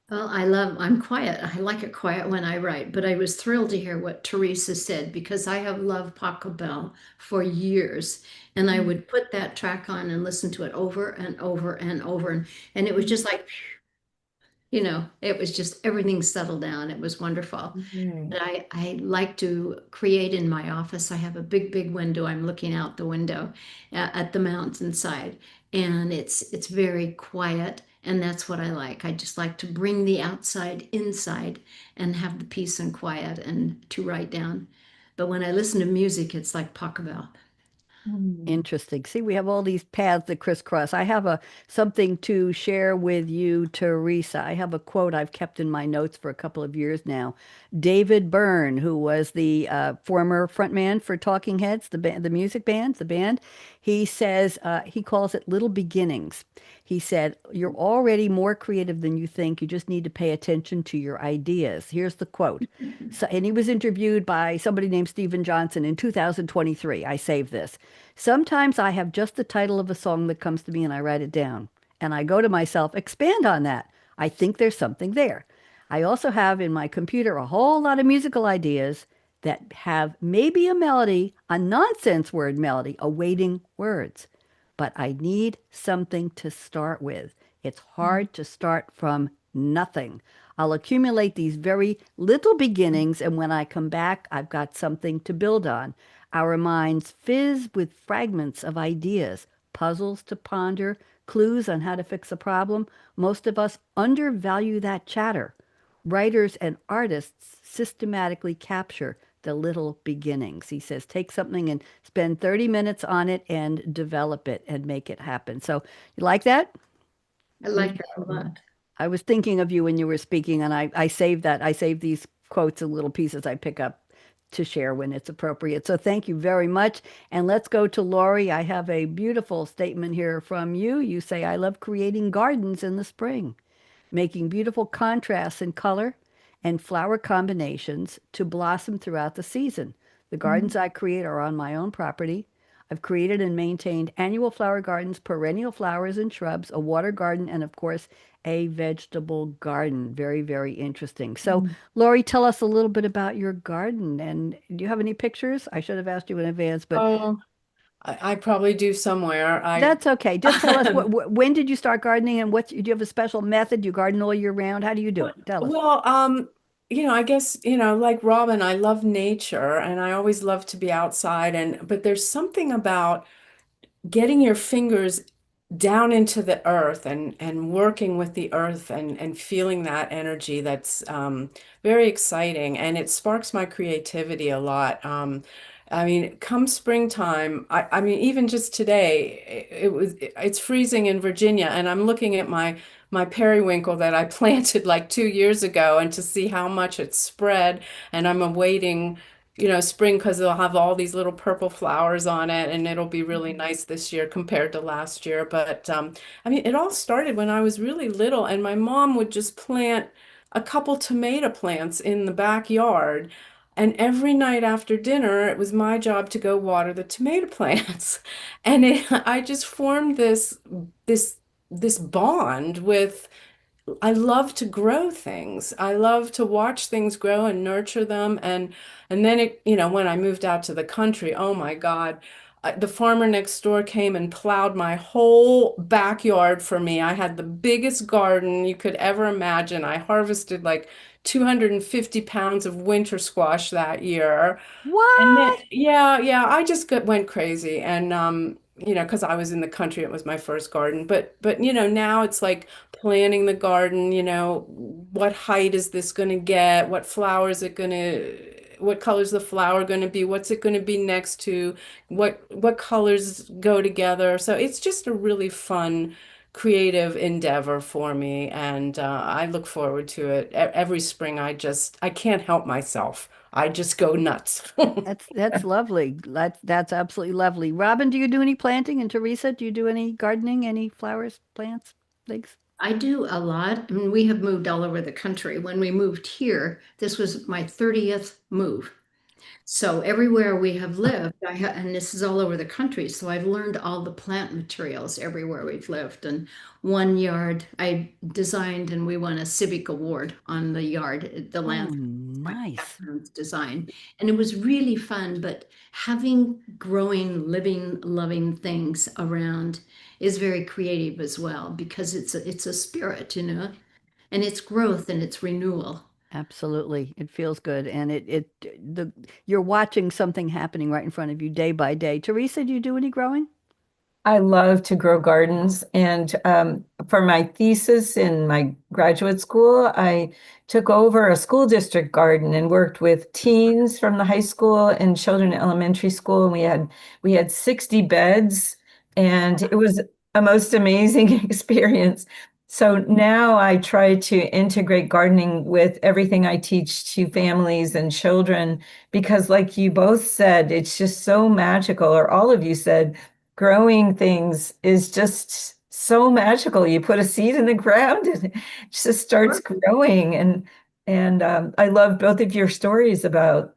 C: Well, I'm quiet. I like it quiet when I write, but I was thrilled to hear what Teresa said because I have loved Paco Bell for years. And I would put that track on and listen to it over and over and over. And it was just like, it was just everything settled down. It was wonderful.
D: Mhm.
C: But I like to create in my office. I have a big, big window. I'm looking out the window at the mountainside, and it's very quiet, and that's what I like. I just like to bring the outside inside and have the peace and quiet and to write down. But when I listen to music, it's like Pachelbel.
D: Mhm.
A: Interesting. See, we have all these paths that crisscross. I have a something to share with you, Teresa. I have a quote I've kept in my notes for a couple of years now. David Byrne, who was the former frontman for Talking Heads, the band, the music band, the band, he says he calls it little beginnings. He said, "You're already more creative than you think. You just need to pay attention to your ideas." Here's the quote. So, and he was interviewed by somebody named Stephen Johnson in 2023. I saved this. Sometimes I have just the title of a song that comes to me and I write it down. And I go to myself, expand on that. I think there's something there. I also have in my computer a whole lot of musical ideas that have maybe a melody, a nonsense word melody, awaiting words. But I need something to start with. It's hard to start from nothing. I'll accumulate these very little beginnings, and when I come back, I've got something to build on. Our minds fizz with fragments of ideas, puzzles to ponder, clues on how to fix a problem. Most of us undervalue that chatter. Writers and artists systematically capture the little beginnings. He says, take something and spend 30 minutes on it and develop it and make it happen. So, you like that?
C: I like that a lot.
A: I was thinking of you when you were speaking, and I saved that. I saved these quotes and little pieces I pick up to share when it's appropriate. So thank you very much. And let's go to Laurie. I have a beautiful statement here from you. You say, I love creating gardens in the spring, making beautiful contrasts in color and flower combinations to blossom throughout the season. The gardens I create are on my own property. I've created and maintained annual flower gardens, perennial flowers and shrubs, a water garden, and of course, a vegetable garden. Very, very interesting. So, Laurie, tell us a little bit about your garden. And do you have any pictures? I should have asked you in advance, but
E: Oh, I probably do somewhere.
A: that's okay. Just tell us when did you start gardening and do you have a special method? Do you garden all year round? How do you do it? Tell us.
E: Well, I guess, like Robin, I love nature and I always love to be outside but there's something about getting your fingers down into the earth and working with the earth and feeling that energy that's very exciting and it sparks my creativity a lot. I mean, come springtime, I mean, even just today, it's freezing in Virginia, and I'm looking at my periwinkle that I planted like 2 years ago, and to see how much it's spread, and I'm awaiting spring because they'll have all these little purple flowers on it and it'll be really nice this year compared to last year. But I mean, it all started when I was really little and my mom would just plant a couple tomato plants in the backyard. And every night after dinner, it was my job to go water the tomato plants. And I just formed this this bond with I love to grow things. I love to watch things grow and nurture them. And then when I moved out to the country, oh my God, the farmer next door came and plowed my whole backyard for me. I had the biggest garden you could ever imagine. I harvested like 250 pounds of winter squash that year. And then,
A: What?
E: yeah, I just went crazy. And, because I was in the country, it was my first garden. But, now it's like planning the garden, what height is this going to get? What flower is it going to, what color's the flower going to be? What's it going to be next to? What colors go together? So it's just a really fun, creative endeavor for me. And I look forward to it. Every spring, I can't help myself. I just go nuts.
A: That's lovely. That's absolutely lovely. Robin, do you do any planting? And Teresa, do you do any gardening, any flowers, plants, things?
C: I do a lot. I mean, we have moved all over the country. When we moved here, this was my 30th move. So everywhere we have lived, and this is all over the country, so I've learned all the plant materials everywhere we've lived. And one yard I designed, and we won a civic award on the yard, the
A: Oh,
C: land
A: nice.
C: design. And it was really fun, but having growing, living, loving things around is very creative as well, because it's a spirit, and it's growth and it's renewal.
A: Absolutely. It feels good. And you're watching something happening right in front of you day by day. Teresa, do you do any growing?
D: I love to grow gardens. And for my thesis in my graduate school, I took over a school district garden and worked with teens from the high school and children in elementary school. And we had 60 beds, and it was a most amazing experience. So now I try to integrate gardening with everything I teach to families and children, because like you both said, it's just so magical, or all of you said, growing things is just so magical. You put a seed in the ground and it just starts growing. And I love both of your stories about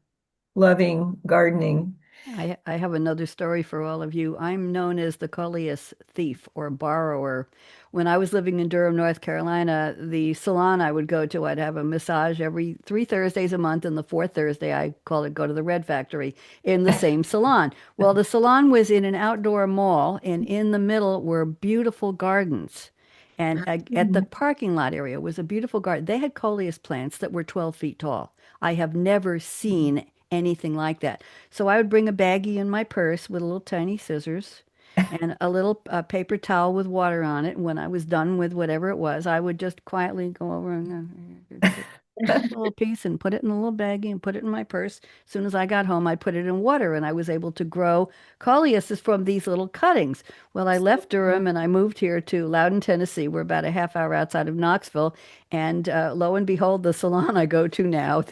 D: loving gardening.
A: I have another story for all of you. I'm known as the coleus thief or borrower. When I was living in Durham, North Carolina, the salon I would go to, I'd have a massage every 3 Thursdays a month, and the fourth Thursday I call it go to the Red Factory in the same salon. Well, the salon was in an outdoor mall, and in the middle were beautiful gardens. And at the parking lot area was a beautiful garden. They had coleus plants that were 12 feet tall. I have never seen anything like that. So I would bring a baggie in my purse with a little tiny scissors and a little paper towel with water on it. And when I was done with whatever it was, I would just quietly go over and a little piece and put it in a little baggie and put it in my purse. As soon as I got home, I put it in water, and I was able to grow coleuses from these little cuttings. Well, I left Durham and I moved here to Loudon, Tennessee. We're about a half hour outside of Knoxville. And lo and behold, the salon I go to now,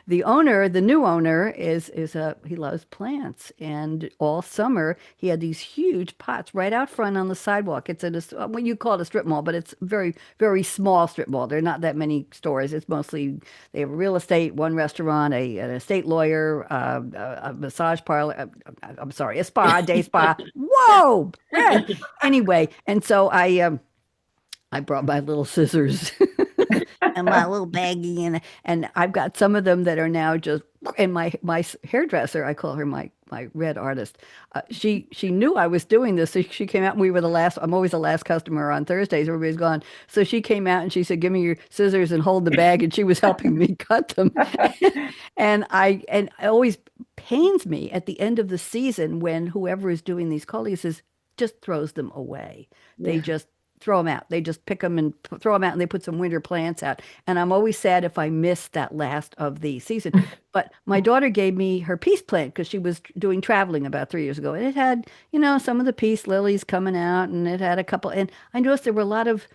A: the owner, the new owner, he loves plants. And all summer he had these huge pots right out front on the sidewalk. It's in what you call it a strip mall, but it's very, very small strip mall. There are not that many stores. It's mostly they have real estate, one restaurant, an estate lawyer, a massage parlor. I'm sorry, a spa, day spa. Whoa! Anyway, and so I brought my little scissors and my little baggie, and I've got some of them that are now just. And my hairdresser, I call her my red artist. She knew I was doing this, so she came out. And we were the last. I'm always the last customer on Thursdays. Everybody's gone, so she came out and she said, "Give me your scissors and hold the bag." And she was helping me cut them. And it always pains me at the end of the season when whoever is doing these coleuses just throws them away. They
C: Yeah.
A: just throw them out. They just pick them and throw them out, and they put some winter plants out. And I'm always sad if I miss that last of the season. But my daughter gave me her peace plant because she was doing traveling about 3 years ago, and it had, some of the peace lilies coming out, and it had a couple. And I noticed there were a lot of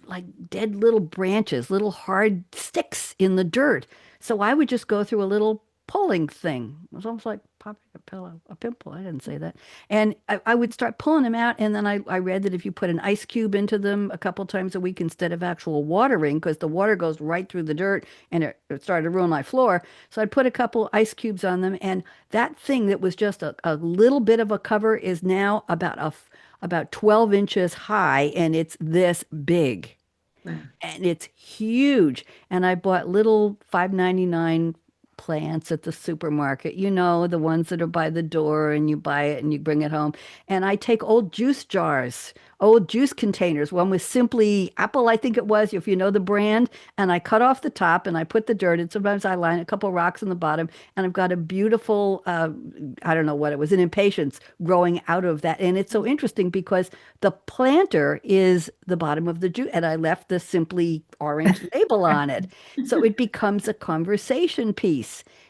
A: like dead little branches, little hard sticks in the dirt. So I would just go through a little pulling thing. It was almost like popping a pillow, a pimple. I didn't say that. And I would start pulling them out. And then I read that if you put an ice cube into them a couple times a week instead of actual watering, because the water goes right through the dirt and it started to ruin my floor. So I'd put a couple ice cubes on them. And that thing that was just a little bit of a cover is now about 12 inches high, and it's this big
C: Wow.
A: and it's huge. And I bought little 5.99 plants at the supermarket, the ones that are by the door, and you buy it and you bring it home. And I take old juice jars, old juice containers. One was Simply Apple, I think it was, if you know the brand. And I cut off the top and I put the dirt in. Sometimes I line a couple rocks in the bottom, and I've got a beautiful, I don't know what it was, an impatiens growing out of that. And it's so interesting because the planter is the bottom of the juice, and I left the Simply orange label on it. So it becomes a conversation piece.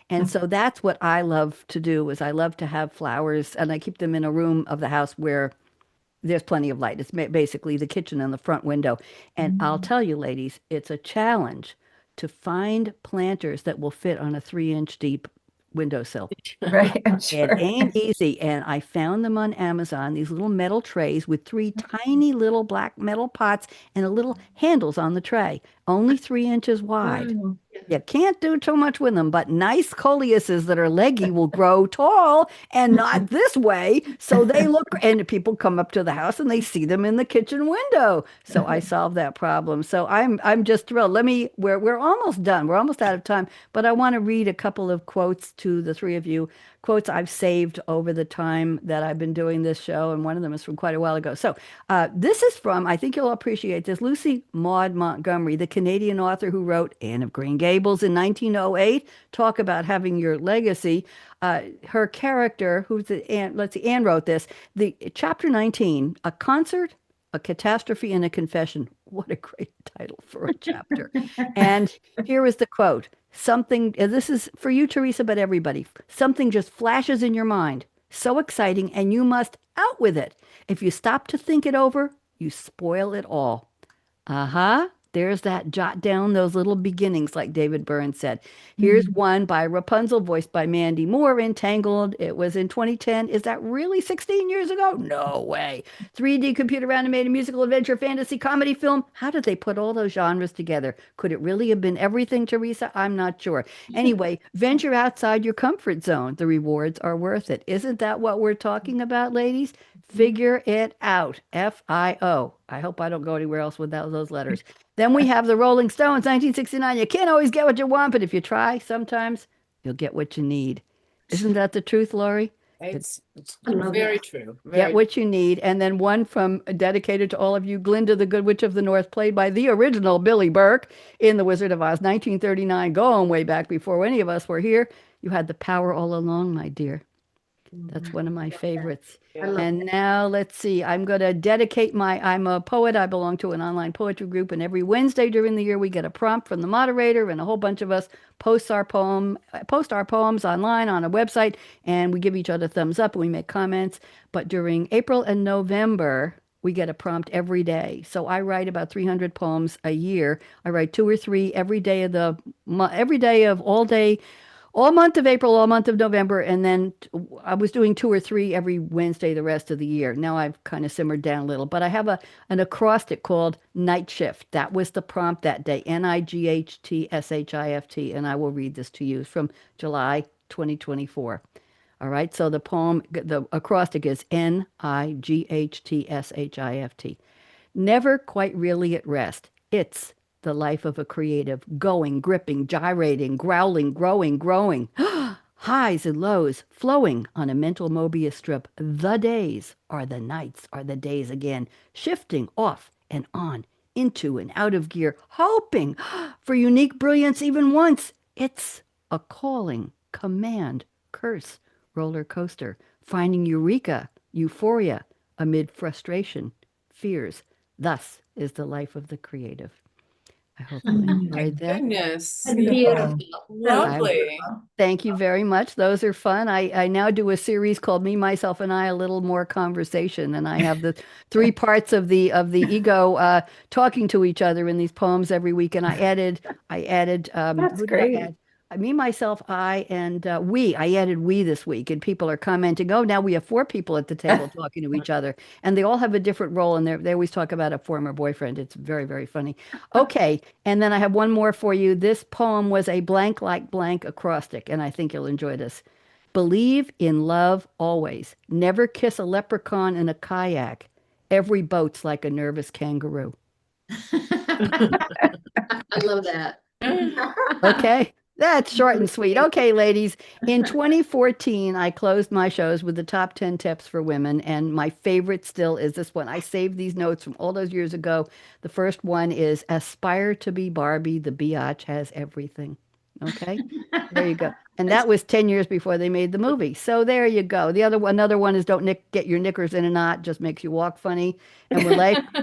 A: And so that's what I love to do is I love to have flowers, and I keep them in a room of the house where there's plenty of light. It's basically the kitchen and the front window. And I'll tell you, ladies, it's a challenge to find planters that will fit on a 3-inch deep windowsill.
D: Right, I'm
A: It
D: sure.
A: ain't easy. And I found them on Amazon, these little metal trays with three tiny little black metal pots and a little handles on the tray, only 3 inches wide.
D: Wow.
A: You can't do too much with them, but nice coleuses that are leggy will grow tall and not this way. So they look, and people come up to the house and they see them in the kitchen window. So I solved that problem. So I'm just thrilled. We're almost done. We're almost out of time, but I want to read a couple of quotes to the three of you, quotes I've saved over the time that I've been doing this show, and one of them is from quite a while ago. So this is from, I think you'll appreciate this, Lucy Maud Montgomery, the Canadian author who wrote Anne of Green Gables in 1908. Talk about having your legacy. Her character, Anne, let's see, Anne wrote this, the chapter 19, A Concert, a Catastrophe, and a Confession. What a great title for a chapter. And here is the quote. Something, this is for you, Teresa, but everybody. Something just flashes in your mind. So exciting, and you must out with it. If you stop to think it over, you spoil it all. There's that jot down those little beginnings, like David Byrne said. Here's one by Rapunzel, voiced by Mandy Moore, Entangled. It was in 2010. Is that really 16 years ago? No way. 3D computer animated musical adventure fantasy comedy film. How did they put all those genres together? Could it really have been everything, Teresa? I'm not sure. Anyway, venture outside your comfort zone. The rewards are worth it. Isn't that what we're talking about, ladies? Figure it out. FIO. I hope I don't go anywhere else without those letters. Then we have the Rolling Stones, 1969. You can't always get what you want, but if you try, sometimes you'll get what you need. Isn't that the truth, Laurie?
E: It's
C: I love
E: very
C: that.
E: true.
A: Get what you need. And then one from dedicated to all of you, Glinda the Good Witch of the North, played by the original Billy Burke in The Wizard of Oz, 1939, going way back before any of us were here. You had the power all along, my dear. That's one of my favorites.
C: I love
A: And now let's see. I'm going to dedicate I'm a poet. I belong to an online poetry group. And every Wednesday during the year, we get a prompt from the moderator, and a whole bunch of us post our poems online on a website, and we give each other thumbs up and we make comments. But during April and November, we get a prompt every day. So I write about 300 poems a year. I write 2 or 3 every day of all month of April, all month of November, and then I was doing 2 or 3 every Wednesday the rest of the year. Now I've kind of simmered down a little, but I have an acrostic called Night Shift. That was the prompt that day, NIGHTSHIFT, and I will read this to you from July 2024. All right, so the acrostic is NIGHTSHIFT. Never quite really at rest. It's the life of a creative, going, gripping, gyrating, growling, growing. Highs and lows, flowing on a mental Mobius strip. The days are the nights are the days again, shifting off and on, into and out of gear, hoping for unique brilliance even once. It's a calling, command, curse, roller coaster, finding eureka, euphoria, amid frustration, fears. Thus is the life of the creative. I hope you enjoyed that.
E: Goodness.
C: That's beautiful.
E: Lovely.
A: Thank you very much. Those are fun. I now do a series called Me, Myself, and I, a little more conversation, and I have the 3 parts of the ego talking to each other in these poems every week. And I added
D: That's
A: who did I
D: great.
A: add? Me, myself, I, and we. I added we this week, and people are commenting, oh, now we have 4 people at the table talking to each other, and they all have a different role, and they always talk about a former boyfriend. It's very, very funny. Okay, and then I have one more for you. This poem was a blank like blank acrostic, and I think you'll enjoy this. Believe in love always. Never kiss a leprechaun in a kayak. Every boat's like a nervous kangaroo.
C: I love that.
A: Okay. That's short and sweet. Okay, ladies. In 2014, I closed my shows with the top 10 tips for women, and my favorite still is this one. I saved these notes from all those years ago. The first one is aspire to be Barbie. The biatch has everything. Okay, there you go. And that was 10 years before they made the movie. So there you go. Another one is don't get your knickers in a knot, just makes you walk funny. And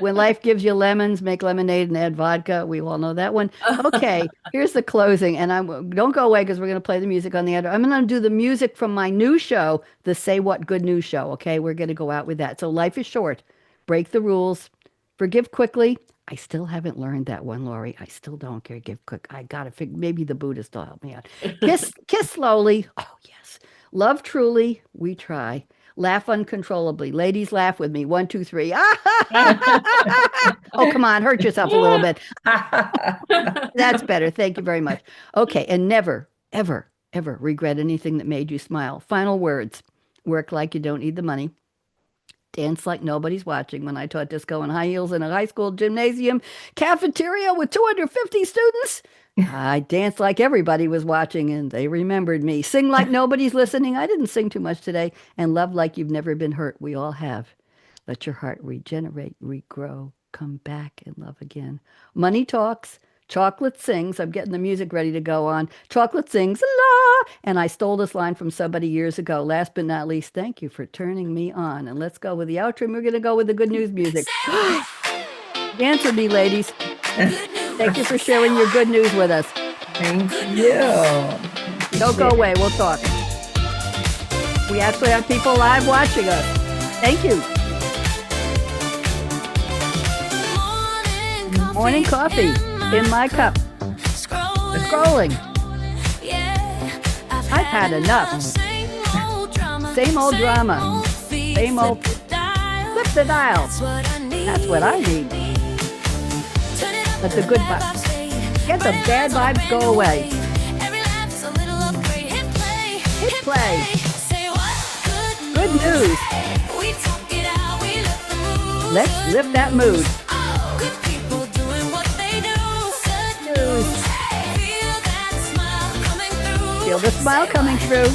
A: when life gives you lemons, make lemonade and add vodka. We all know that one. Okay, here's the closing. And don't go away because we're going to play the music on the end. I'm going to do the music from my new show, the Say What Good News show. Okay, we're going to go out with that. So life is short. Break the rules. Forgive quickly. I still haven't learned that one, Laurie. I still don't care. Give quick. I gotta figure. Maybe the Buddhist will help me out. Kiss slowly. Oh yes. Love truly. We try. Laugh uncontrollably. Ladies, laugh with me. 1, 2, 3. Oh, come on, hurt yourself a little bit. That's better. Thank you very much. Okay, and never, ever, ever regret anything that made you smile. Final words. Work like you don't need the money. Dance like nobody's watching. When I taught disco in high heels in a high school gymnasium cafeteria with 250 students, I danced like everybody was watching and they remembered me. Sing like nobody's listening. I didn't sing too much today. And love like you've never been hurt. We all have. Let your heart regenerate, regrow, come back and love again. Money talks. Chocolate sings. I'm getting the music ready to go on. Chocolate sings, la! And I stole this line from somebody years ago. Last but not least, thank you for turning me on. And let's go with the outro. And we're going to go with the good news music. Dance with me, ladies. Thank you for sharing your good news with us.
D: Thank you.
A: Don't go away. We'll talk. We actually have people live watching us. Thank you. Morning coffee in my cup. Scrolling. I've had enough. Same old drama. Same old. Flip the dial. That's what I need. Let the good vibes. Get the bad vibes go away. Hit play. Good news. Let's lift that mood. Feel the smile coming through.